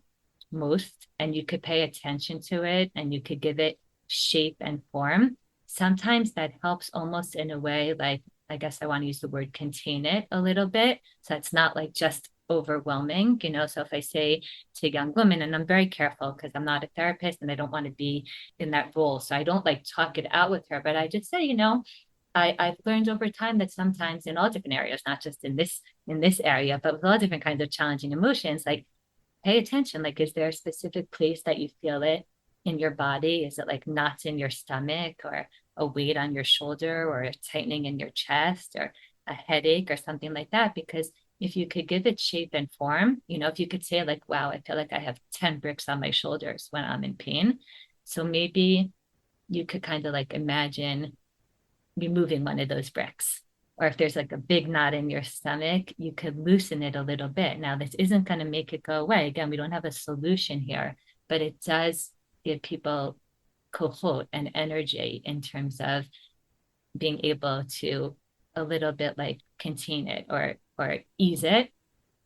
most, and you could pay attention to it and you could give it shape and form. Sometimes that helps almost in a way, like, I guess I want to use the word contain it a little bit. So it's not like just overwhelming, you know. So if I say to young women, and I'm very careful because I'm not a therapist and I don't want to be in that role. So I don't like talk it out with her, but I just say, you know, I've learned over time that sometimes in all different areas, not just in this area, but with all different kinds of challenging emotions, like pay attention. Like, is there a specific place that you feel it in your body? Is it like knots in your stomach, or a weight on your shoulder, or a tightening in your chest, or a headache or something like that? Because if you could give it shape and form, you know, if you could say like, wow, I feel like I have 10 bricks on my shoulders when I'm in pain. So maybe you could kind of like imagine removing one of those bricks. Or if there's like a big knot in your stomach, you could loosen it a little bit. Now, this isn't going to make it go away. Again, we don't have a solution here, but it does give people kohot and energy in terms of being able to a little bit like contain it or ease it.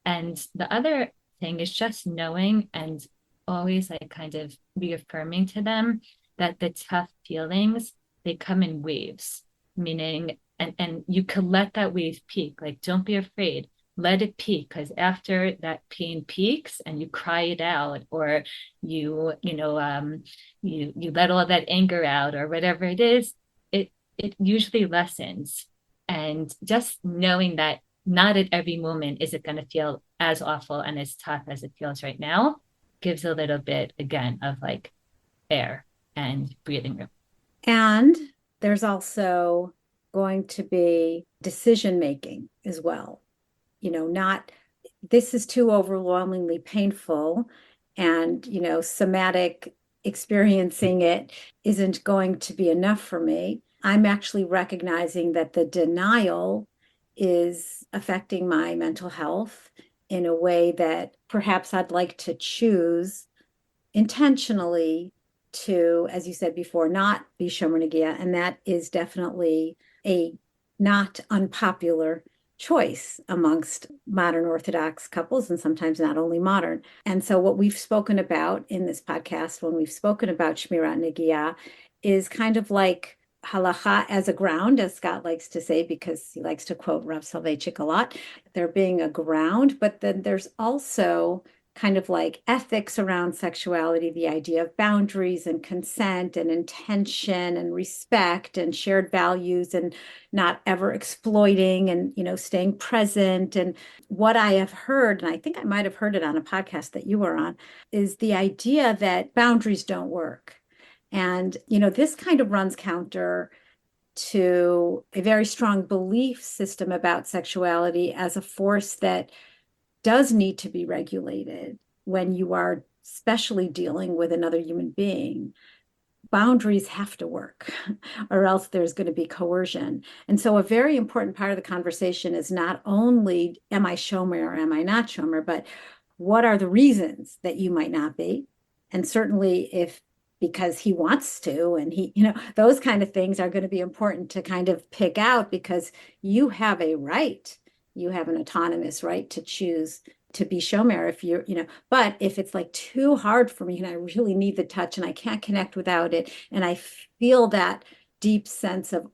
And the other thing is just knowing and always like kind of reaffirming to them that the tough feelings, they come in waves, meaning, and you could let that wave peak. Like, don't be afraid. Let it peak, because after that pain peaks and you cry it out, or you let all that anger out, or whatever it is, it usually lessens. And just knowing that not at every moment is it going to feel as awful and as tough as it feels right now gives a little bit, again, of like air and breathing room. And there's also going to be decision making as well. You know, not this is too overwhelmingly painful, and, you know, somatic experiencing it isn't going to be enough for me. I'm actually recognizing that the denial is affecting my mental health in a way that perhaps I'd like to choose intentionally to, as you said before, not be Shomer Negia. And that is definitely a not unpopular choice amongst modern Orthodox couples, and sometimes not only modern. And so what we've spoken about in this podcast, when we've spoken about Shmirat Negia, is kind of like halacha as a ground, as Scott likes to say, because he likes to quote Rav Soloveitchik a lot, there being a ground, but then there's also kind of like ethics around sexuality, the idea of boundaries and consent and intention and respect and shared values and not ever exploiting and, you know, staying present. And what I have heard, and I think I might have heard it on a podcast that you were on, is the idea that boundaries don't work. And, you know, this kind of runs counter to a very strong belief system about sexuality as a force that does need to be regulated when you are especially dealing with another human being. Boundaries have to work, or else there's going to be coercion. And so a very important part of the conversation is not only am I Shomer or am I not Shomer, but what are the reasons that you might not be? And certainly if because he wants to, and he, you know, those kind of things are going to be important to kind of pick out, because you have a right, you have an autonomous right to choose to be Shomer if you're, you know, but if it's like too hard for me and I really need the touch and I can't connect without it, and I feel that deep sense of,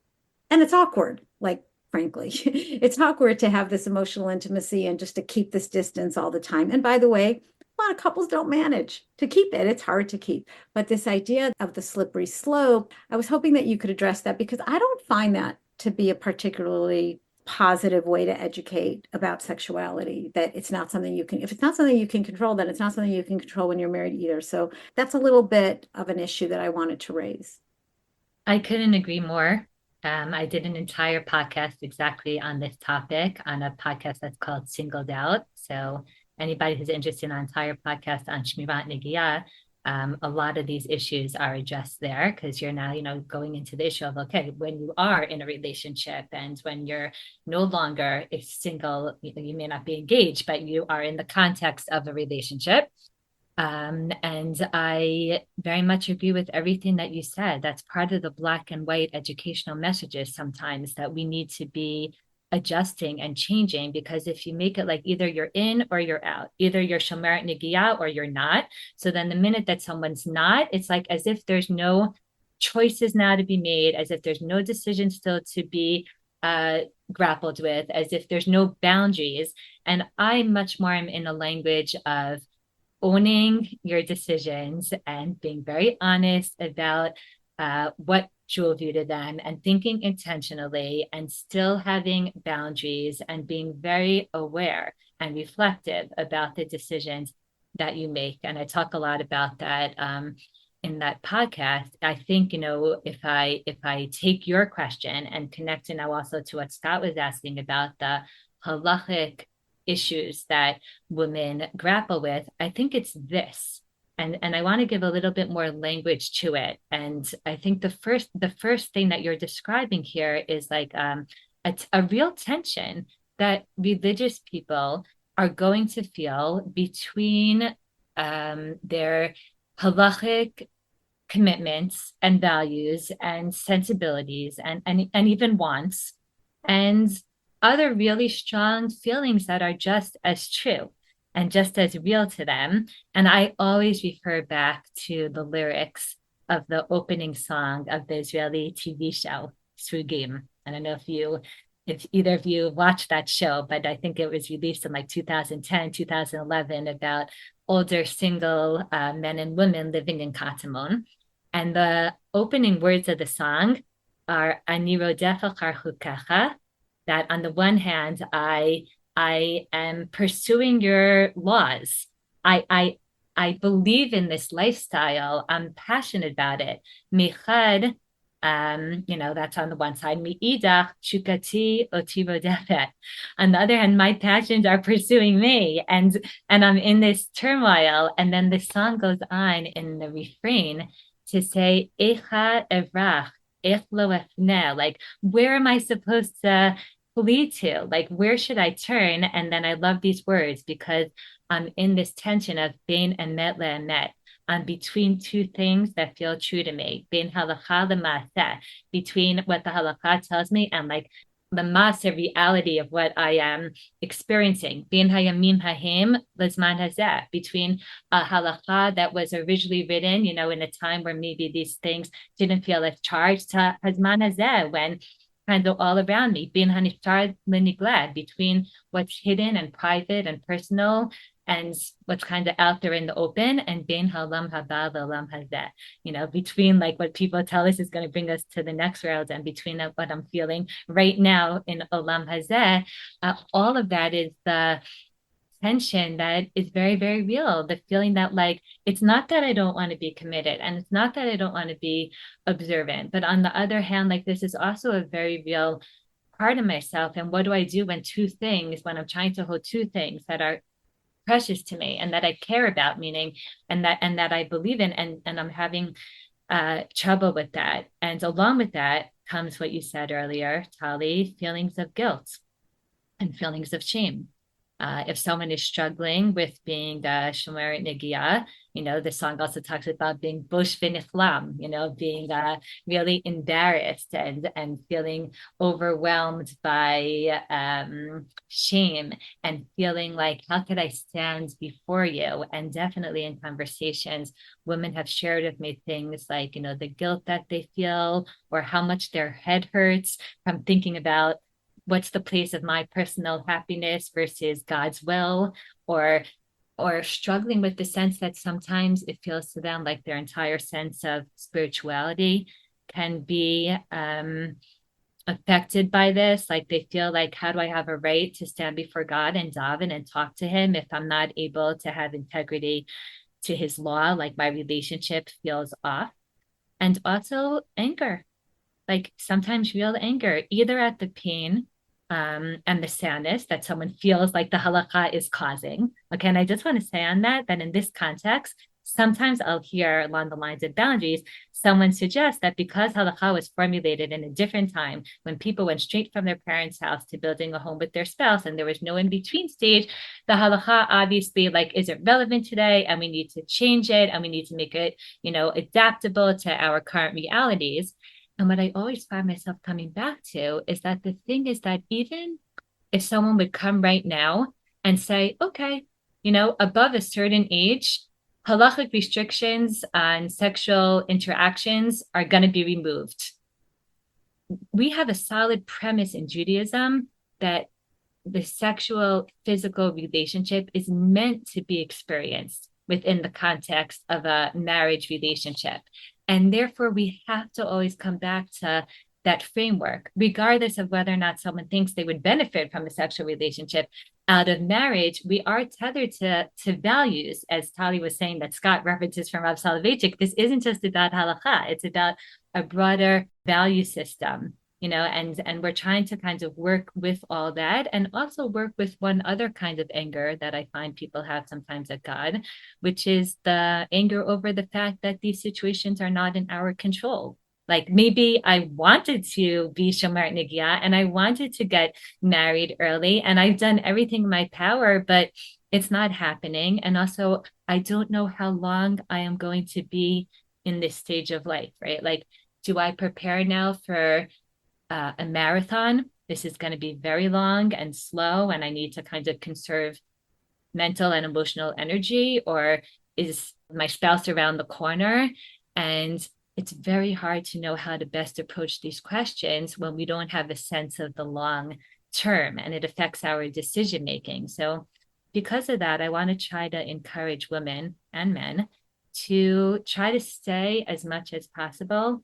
and it's awkward, like, frankly, it's awkward to have this emotional intimacy and just to keep this distance all the time. And by the way, a lot of couples don't manage to keep it. It's hard to keep. But this idea of the slippery slope, I was hoping that you could address that, because I don't find that to be a particularly positive way to educate about sexuality, that it's not something you can, if it's not something you can control, then it's not something you can control when you're married either. So that's a little bit of an issue that I wanted to raise. I couldn't agree more. I did an entire podcast exactly on this topic on a podcast that's called Singled Out. So anybody who's interested in an entire podcast on Shmirat Negiah, a lot of these issues are addressed there because you're now, going into the issue of, okay, when you are in a relationship and when you're no longer a single, you may not be engaged, but you are in the context of a relationship. And I very much agree with everything that you said. That's part of the black and white educational messages sometimes that we need to be adjusting and changing, because if you make it like either you're in or you're out, either you're shomer negiah or you're not. So then the minute that someone's not, it's like as if there's no choices now to be made, as if there's no decision still to be grappled with, as if there's no boundaries. And I much more am in a language of owning your decisions and being very honest about what drove you to them and thinking intentionally and still having boundaries and being very aware and reflective about the decisions that you make. And I talk a lot about that in that podcast. I think, if I take your question and connect it now also to what Scott was asking about the halachic issues that women grapple with, I think it's this. And I want to give a little bit more language to it. And I think the first thing that you're describing here is like a real tension that religious people are going to feel between their halachic commitments and values and sensibilities and even wants, and other really strong feelings that are just as true and just as real to them. And I always refer back to the lyrics of the opening song of the Israeli TV show Srugim. I don't know if either of you watched that show, but I think it was released in like 2010, 2011, about older single men and women living in Katamon. And the opening words of the song are Ani rodecha achar chukecha, that on the one hand, I am pursuing your laws. I believe in this lifestyle. I'm passionate about it. Michad, that's on the one side. Mi'idach shukati oti rodefet. On the other hand, my passions are pursuing me, and I'm in this turmoil. And then the song goes on in the refrain to say, Echa evrach, ech lo efneh, like, where am I supposed to flee to? Like, where should I turn? And then I love these words because I'm in this tension of bein emet le'emet. I'm between two things that feel true to me. Bein halacha le'maaseh, between what the halacha tells me and like the maaseh reality of what I am experiencing. Bein hayamim hahim lezman hazeh, between a halacha that was originally written, in a time where maybe these things didn't feel as charged, to hazman hazeh, when kind of all around me, being haniftar l'niglad, between what's hidden and private and personal and what's kind of out there in the open, and bein halam haba l'olam hazeh, between like what people tell us is going to bring us to the next world and between what I'm feeling right now in olam hazeh. All of that is the tension that is very, very real. The feeling that like, it's not that I don't want to be committed and it's not that I don't want to be observant, but on the other hand, like this is also a very real part of myself. And what do I do when I'm trying to hold two things that are precious to me and that I care about, meaning, and that I believe in, and I'm having trouble with that. And along with that comes what you said earlier, Tali, feelings of guilt and feelings of shame. If someone is struggling with being the shomer negiah, the song also talks about being bush v'nichlam, being really embarrassed and feeling overwhelmed by shame and feeling like, how could I stand before you? And definitely in conversations, women have shared with me things like, the guilt that they feel or how much their head hurts from thinking about what's the place of my personal happiness versus God's will, or struggling with the sense that sometimes it feels to them like their entire sense of spirituality can be affected by this. Like they feel like, how do I have a right to stand before God and daven and talk to him if I'm not able to have integrity to his law? Like my relationship feels off. And also anger. like sometimes real anger, either at the pain and the sadness that someone feels like the halakha is causing. Okay, and I just want to say on that in this context, sometimes I'll hear along the lines of boundaries, someone suggests that because halakha was formulated in a different time, when people went straight from their parents' house to building a home with their spouse and there was no in-between stage, the halakha obviously like isn't relevant today and we need to change it and we need to make it, adaptable to our current realities. And what I always find myself coming back to is that the thing is that even if someone would come right now and say, okay, above a certain age, halachic restrictions on sexual interactions are going to be removed. We have a solid premise in Judaism that the sexual physical relationship is meant to be experienced within the context of a marriage relationship. And therefore, we have to always come back to that framework, regardless of whether or not someone thinks they would benefit from a sexual relationship out of marriage. We are tethered to values, as Tali was saying, that Scott references from Rav Soloveitchik. This isn't just about halakha, it's about a broader value system, and we're trying to kind of work with all that and also work with one other kind of anger that I find people have sometimes at God, which is the anger over the fact that these situations are not in our control. Like maybe I wanted to be shomer nigia and I wanted to get married early and I've done everything in my power, but it's not happening. And also, I don't know how long I am going to be in this stage of life, right? Like, do I prepare now for a marathon? This is going to be very long and slow, and I need to kind of conserve mental and emotional energy, or is my spouse around the corner? And it's very hard to know how to best approach these questions when we don't have a sense of the long term, and it affects our decision making. So because of that, I want to try to encourage women and men to try to stay as much as possible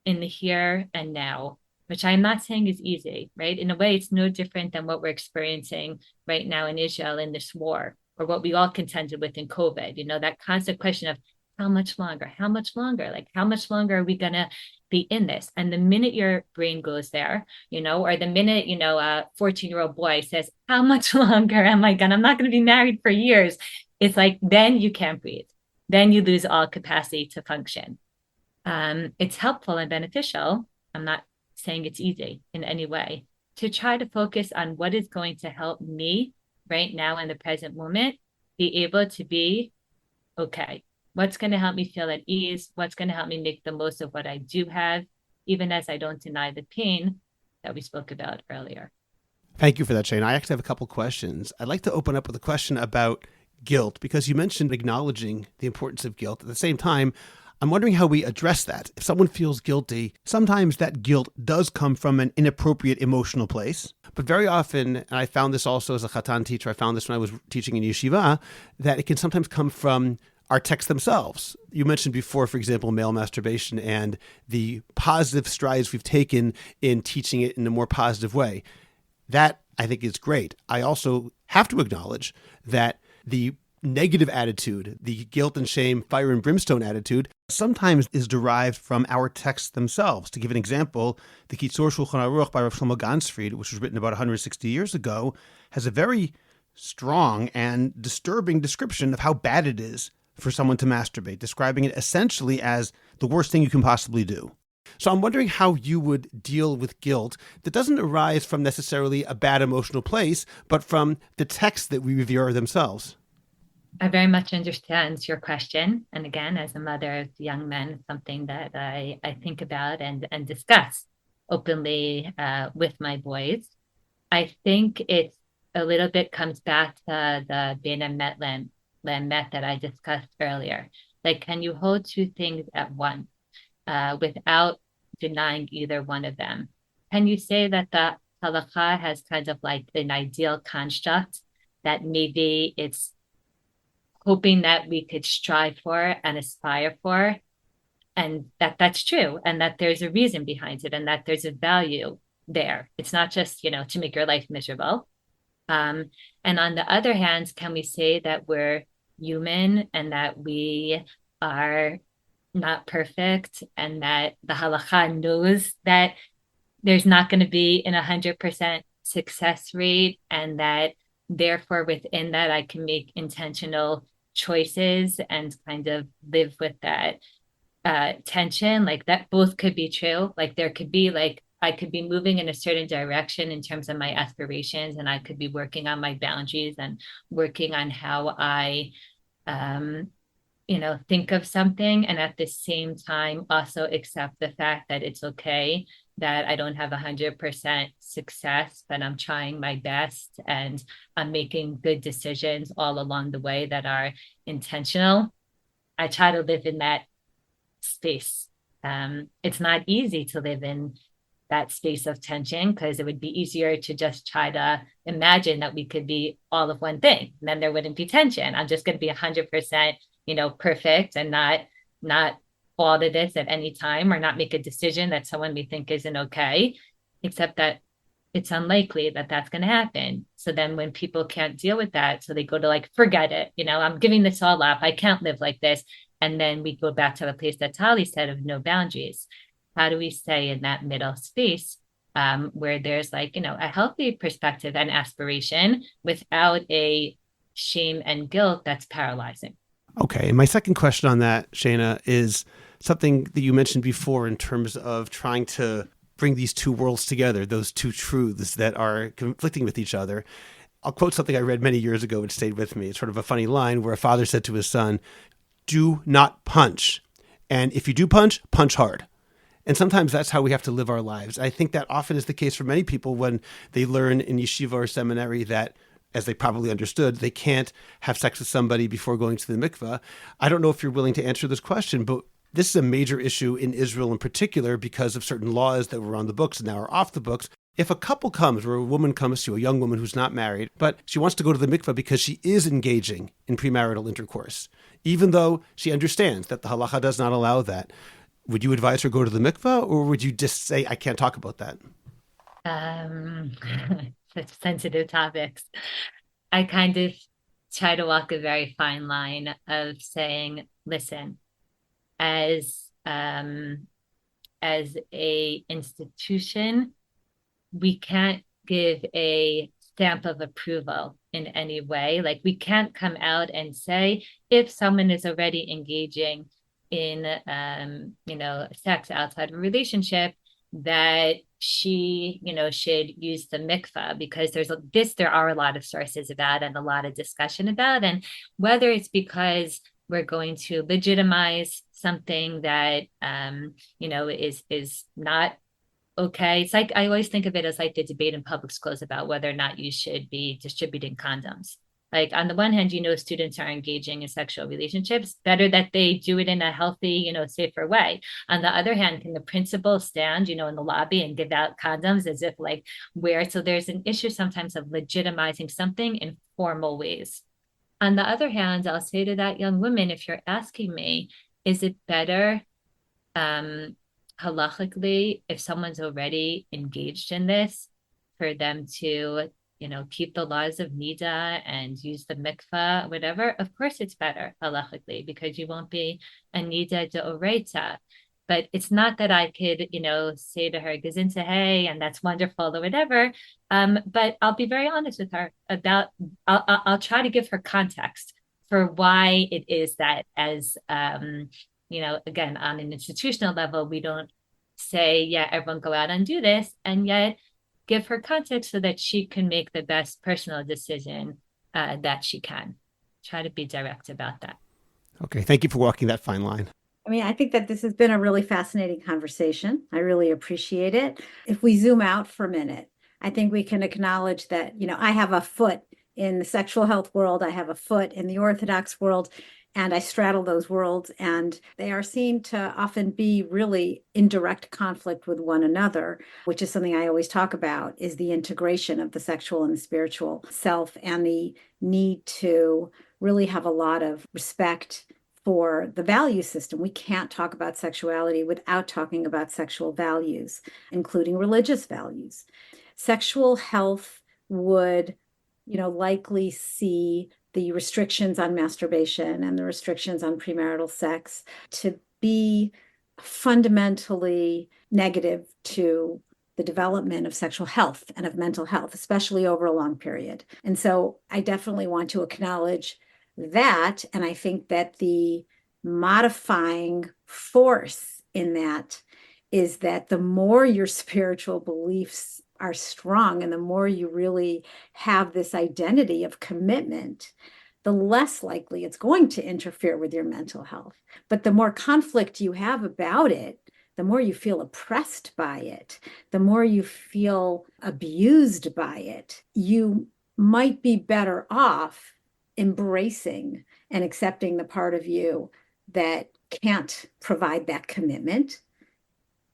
in the here and now, which I'm not saying is easy, right? In a way, it's no different than what we're experiencing right now in Israel in this war, or what we all contended with in COVID, that constant question of how much longer, like how much longer are we going to be in this? And the minute your brain goes there, or the minute, a 14-year-old boy says, how much longer am I I'm not going to be married for years. It's like, then you can't breathe. Then you lose all capacity to function. It's helpful and beneficial. I'm not saying it's easy in any way to try to focus on what is going to help me right now in the present moment be able to be okay. What's going to help me feel at ease? What's going to help me make the most of what I do have, even as I don't deny the pain that we spoke about earlier. Thank you for that, Shayna. I actually have a couple questions. I'd like to open up with a question about guilt, because you mentioned acknowledging the importance of guilt. At the same time, I'm wondering how we address that. If someone feels guilty, sometimes that guilt does come from an inappropriate emotional place. But very often, and I found this also as a Chatan teacher, I found this when I was teaching in yeshiva, that it can sometimes come from our texts themselves. You mentioned before, for example, male masturbation and the positive strides we've taken in teaching it in a more positive way. That, I think, is great. I also have to acknowledge that the negative attitude, the guilt and shame, fire and brimstone attitude, sometimes is derived from our texts themselves. To give an example, the Kitzur Shulchan Aruch by Rav Shlomo Gansfried, which was written about 160 years ago, has a very strong and disturbing description of how bad it is for someone to masturbate, describing it essentially as the worst thing you can possibly do. So I'm wondering how you would deal with guilt that doesn't arise from necessarily a bad emotional place, but from the texts that we revere themselves. I very much understand your question. And again, as a mother of young men, something that I think about and discuss openly with my boys. I think it's a little bit comes back to the Bina Met Met that I discussed earlier. Like, can you hold two things at once without denying either one of them? Can you say that the halakha has kind of like an ideal construct that maybe it's hoping that we could strive for and aspire for, and that's true, and that there's a reason behind it, and that there's a value there. It's not just, to make your life miserable. And on the other hand, can we say that we're human and that we are not perfect, and that the halacha knows that there's not going to be an 100% success rate, and that therefore within that I can make intentional choices and kind of live with that tension. Like that both could be true. Like there could be like I could be moving in a certain direction in terms of my aspirations, and I could be working on my boundaries and working on how I um, think of something, and at the same time also accept the fact that it's okay that I don't have 100% success, but I'm trying my best and I'm making good decisions all along the way that are intentional. I try to live in that space. It's not easy to live in that space of tension, because it would be easier to just try to imagine that we could be all of one thing. And then there wouldn't be tension. I'm just going to be 100%, perfect and not fall to this at any time, or not make a decision that someone may think isn't okay, except that it's unlikely that that's going to happen. So then when people can't deal with that, so they go to like, forget it, I'm giving this all up. I can't live like this. And then we go back to the place that Tali said of no boundaries. How do we stay in that middle space where there's like, a healthy perspective and aspiration without a shame and guilt that's paralyzing? Okay. And my second question on that, Shayna, is something that you mentioned before in terms of trying to bring these two worlds together, those two truths that are conflicting with each other. I'll quote something I read many years ago, which stayed with me. It's sort of a funny line where a father said to his son, "Do not punch. And if you do punch, punch hard." And sometimes that's how we have to live our lives. I think that often is the case for many people when they learn in yeshiva or seminary that, as they probably understood, they can't have sex with somebody before going to the mikveh. I don't know if you're willing to answer this question, but this is a major issue in Israel in particular because of certain laws that were on the books and now are off the books. If a couple comes, or a woman comes to a young woman who's not married, but she wants to go to the mikveh because she is engaging in premarital intercourse, even though she understands that the halacha does not allow that, would you advise her go to the mikveh, or would you just say, I can't talk about that? Such sensitive topics. I kind of try to walk a very fine line of saying, listen, as a institution, we can't give a stamp of approval in any way. Like we can't come out and say if someone is already engaging in sex outside of a relationship, that she should use the mikvah, because there are a lot of sources about and a lot of discussion about, and whether it's because we're going to legitimize something that is not okay. It's like I always think of it as like the debate in public schools about whether or not you should be distributing condoms. Like on the one hand, students are engaging in sexual relationships, better that they do it in a healthy, safer way. On the other hand, can the principal stand, in the lobby and give out condoms as if like where? So there's an issue sometimes of legitimizing something in formal ways. On the other hand, I'll say to that young woman, if you're asking me, is it better halachically, if someone's already engaged in this, for them to keep the laws of nida and use the mikvah, whatever? Of course it's better halachically, because you won't be a nida de oraita. But it's not that I could, say to her, gezinta hey, and that's wonderful or whatever. But I'll be very honest with her about, I'll try to give her context for why it is that, as again, on an institutional level, we don't say, yeah, everyone go out and do this, and yet give her context so that she can make the best personal decision that she can. Try to be direct about that. Okay. Thank you for walking that fine line. I mean, I think that this has been a really fascinating conversation. I really appreciate it. If we zoom out for a minute, I think we can acknowledge that, I have a foot in the sexual health world, I have a foot in the Orthodox world, and I straddle those worlds, and they are seen to often be really in direct conflict with one another, which is something I always talk about, is the integration of the sexual and the spiritual self, and the need to really have a lot of respect for the value system. We can't talk about sexuality without talking about sexual values, including religious values. Sexual health would, likely see the restrictions on masturbation and the restrictions on premarital sex to be fundamentally negative to the development of sexual health and of mental health, especially over a long period. And so I definitely want to acknowledge that. And I think that the modifying force in that is that the more your spiritual beliefs are strong and the more you really have this identity of commitment, the less likely it's going to interfere with your mental health. But the more conflict you have about it, the more you feel oppressed by it, the more you feel abused by it, you might be better off embracing and accepting the part of you that can't provide that commitment.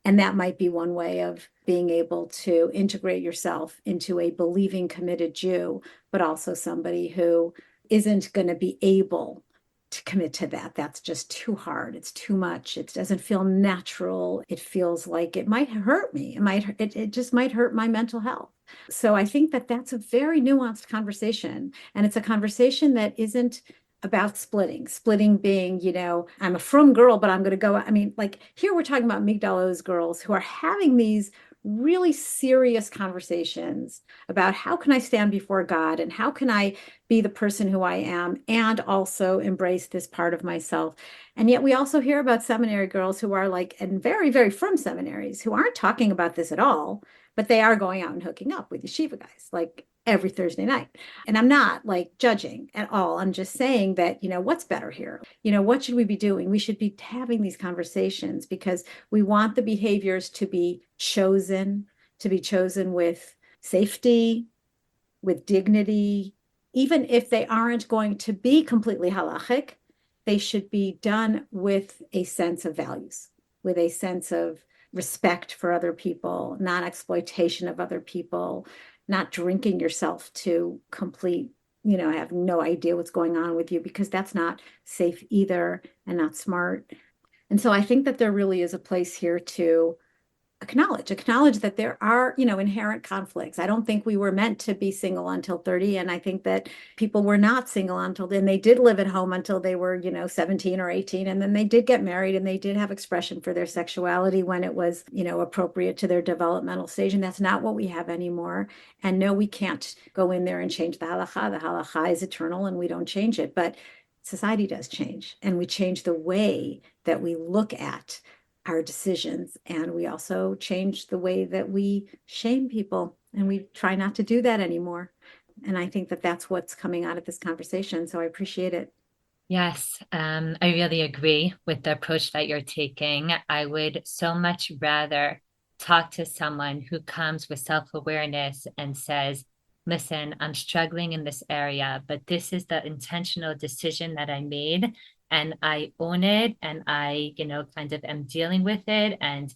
And that might be one way of being able to integrate yourself into a believing, committed Jew, but also somebody who isn't going to be able to commit to that. That's just too hard. It's too much. It doesn't feel natural. It feels like it might hurt me. It just might hurt my mental health. So I think that that's a very nuanced conversation. And it's a conversation that isn't about splitting being, I'm a frum girl, but I'm going to go. I mean, like here we're talking about Migdal Oz girls who are having these really serious conversations about how can I stand before God and how can I be the person who I am and also embrace this part of myself. And yet we also hear about seminary girls who are like, and very, very from seminaries who aren't talking about this at all, but they are going out and hooking up with yeshiva guys like every Thursday night. And I'm not like judging at all. I'm just saying that, what's better here? What should we be doing? We should be having these conversations because we want the behaviors to be chosen with safety, with dignity. Even if they aren't going to be completely halachic, they should be done with a sense of values, with a sense of respect for other people, non-exploitation of other people, not drinking yourself to complete, I have no idea what's going on with you because that's not safe either and not smart. And so I think that there really is a place here to acknowledge that there are, inherent conflicts. I don't think we were meant to be single until 30. And I think that people were not single until then. They did live at home until they were, 17 or 18. And then they did get married and they did have expression for their sexuality when it was, appropriate to their developmental stage. And that's not what we have anymore. And no, we can't go in there and change the halacha. The halacha is eternal and we don't change it. But society does change. And we change the way that we look at our decisions. And we also change the way that we shame people. And we try not to do that anymore. And I think that that's what's coming out of this conversation. So I appreciate it. Yes, I really agree with the approach that you're taking. I would so much rather talk to someone who comes with self-awareness and says, listen, I'm struggling in this area, but this is the intentional decision that I made. And I own it and I, kind of am dealing with it and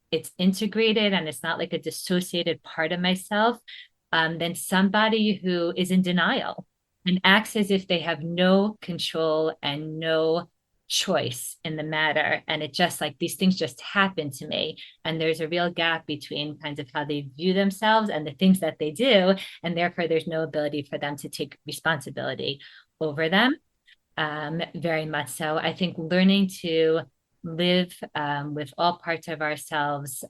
it's integrated and it's not like a dissociated part of myself, than somebody who is in denial and acts as if they have no control and no choice in the matter. And it just like these things just happen to me. And there's a real gap between kind of how they view themselves and the things that they do. And therefore, there's no ability for them to take responsibility over them. Very much so. I think learning to live with all parts of ourselves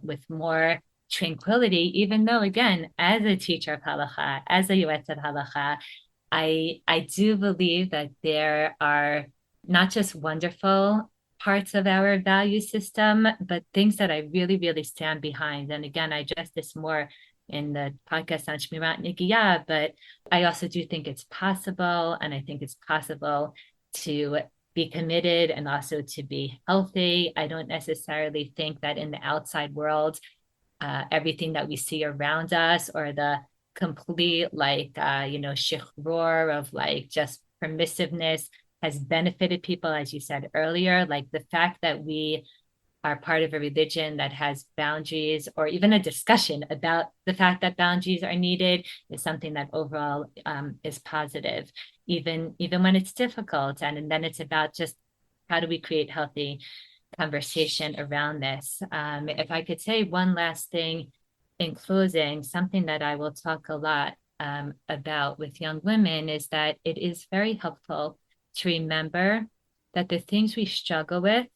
with more tranquility, even though, again, as a teacher of halacha, as a yoetzet halacha, I do believe that there are not just wonderful parts of our value system, but things that I really, really stand behind. And again, I addressed this more in the podcast on Shmirat Nigiyah, but I also do think it's possible. And I think it's possible to be committed and also to be healthy. I don't necessarily think that in the outside world, everything that we see around us or the complete shichror of like just permissiveness has benefited people, as you said earlier, like the fact that we are part of a religion that has boundaries or even a discussion about the fact that boundaries are needed is something that overall is positive, even when it's difficult. And then it's about just how do we create healthy conversation around this. If I could say one last thing in closing, something that I will talk a lot about with young women is that it is very helpful to remember that the things we struggle with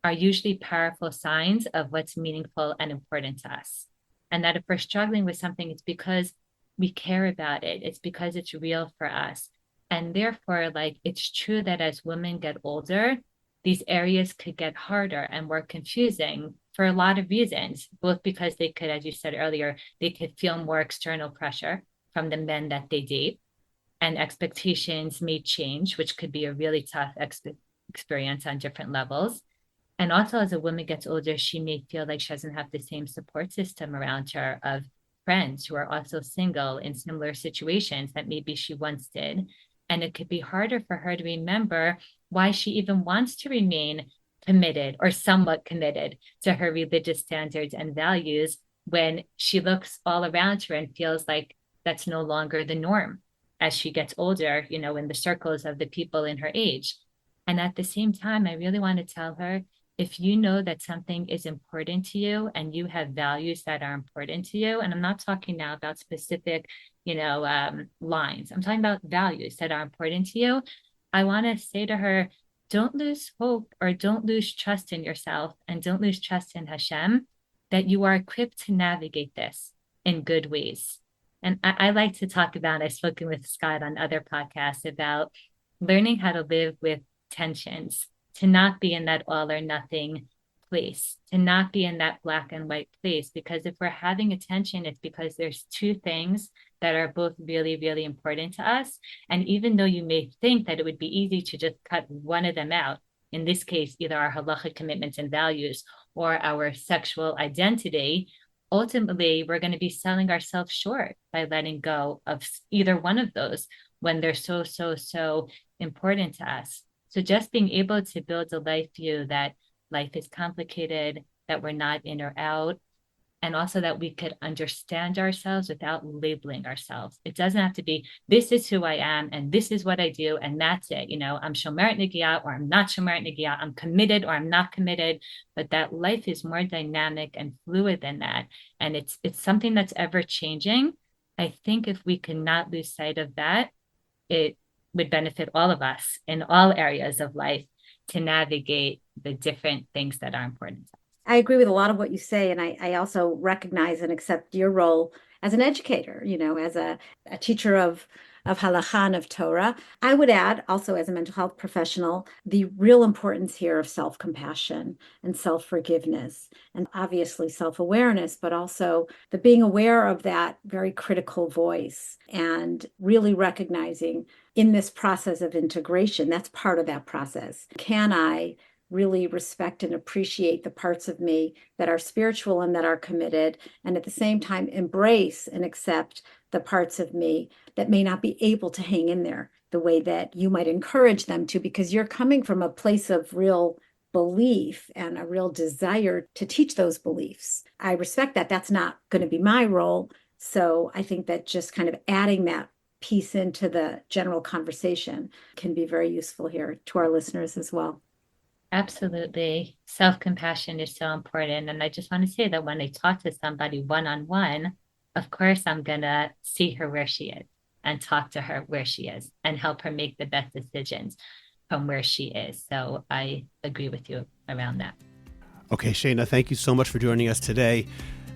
are usually powerful signs of what's meaningful and important to us. And that if we're struggling with something, it's because we care about it. It's because it's real for us. And therefore, like, it's true that as women get older, these areas could get harder and more confusing for a lot of reasons, both because they could, as you said earlier, they could feel more external pressure from the men that they date, and expectations may change, which could be a really tough experience on different levels. And also, as a woman gets older, she may feel like she doesn't have the same support system around her of friends who are also single in similar situations that maybe she once did. And it could be harder for her to remember why she even wants to remain committed or somewhat committed to her religious standards and values when she looks all around her and feels like that's no longer the norm as she gets older, you know, in the circles of the people in her age. And at the same time, I really want to tell her, if you know that something is important to you and you have values that are important to you, and I'm not talking now about specific, lines, I'm talking about values that are important to you, I want to say to her, don't lose hope or don't lose trust in yourself and don't lose trust in Hashem, that you are equipped to navigate this in good ways. And I like to talk about, I've spoken with Scott on other podcasts about learning how to live with tensions, to not be in that all or nothing place, to not be in that black and white place. Because if we're having a tension, it's because there's two things that are both really, really important to us. And even though you may think that it would be easy to just cut one of them out, in this case, either our halachic commitments and values or our sexual identity, ultimately, we're going to be selling ourselves short by letting go of either one of those when they're so, so, so important to us. So just being able to build a life view that life is complicated, that we're not in or out, and also that we could understand ourselves without labeling ourselves. It doesn't have to be, this is who I am, and this is what I do, and that's it. You know, I'm shomeret negiah, or I'm not shomeret negiah. I'm committed, or I'm not committed. But that life is more dynamic and fluid than that. And it's something that's ever changing. I think if we can not lose sight of that, it would benefit all of us in all areas of life to navigate the different things that are important. I agree with a lot of what you say. And I also recognize and accept your role as an educator, as a teacher of halakha and of Torah. I would add also as a mental health professional, the real importance here of self-compassion and self-forgiveness and obviously self-awareness, but also the being aware of that very critical voice and really recognizing in this process of integration, that's part of that process. Can I really respect and appreciate the parts of me that are spiritual and that are committed, and at the same time embrace and accept the parts of me that may not be able to hang in there the way that you might encourage them to, because you're coming from a place of real belief and a real desire to teach those beliefs. I respect that. That's not going to be my role. So I think that just kind of adding that piece into the general conversation can be very useful here to our listeners as well. Absolutely. Self-compassion is so important. And I just want to say that when I talk to somebody one-on-one, of course, I'm going to see her where she is and talk to her where she is and help her make the best decisions from where she is. So I agree with you around that. Okay, Shayna, thank you so much for joining us today.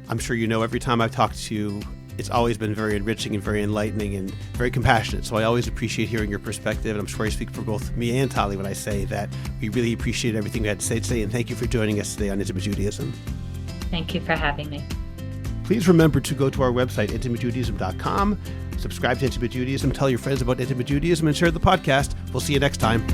I'm sure you know every time I've talked to you, it's always been very enriching and very enlightening and very compassionate. So I always appreciate hearing your perspective. And I'm sure I speak for both me and Tali when I say that we really appreciate everything you had to say today. And thank you for joining us today on Intimate Judaism. Thank you for having me. Please remember to go to our website, intimatejudaism.com, subscribe to Intimate Judaism, tell your friends about Intimate Judaism, and share the podcast. We'll see you next time.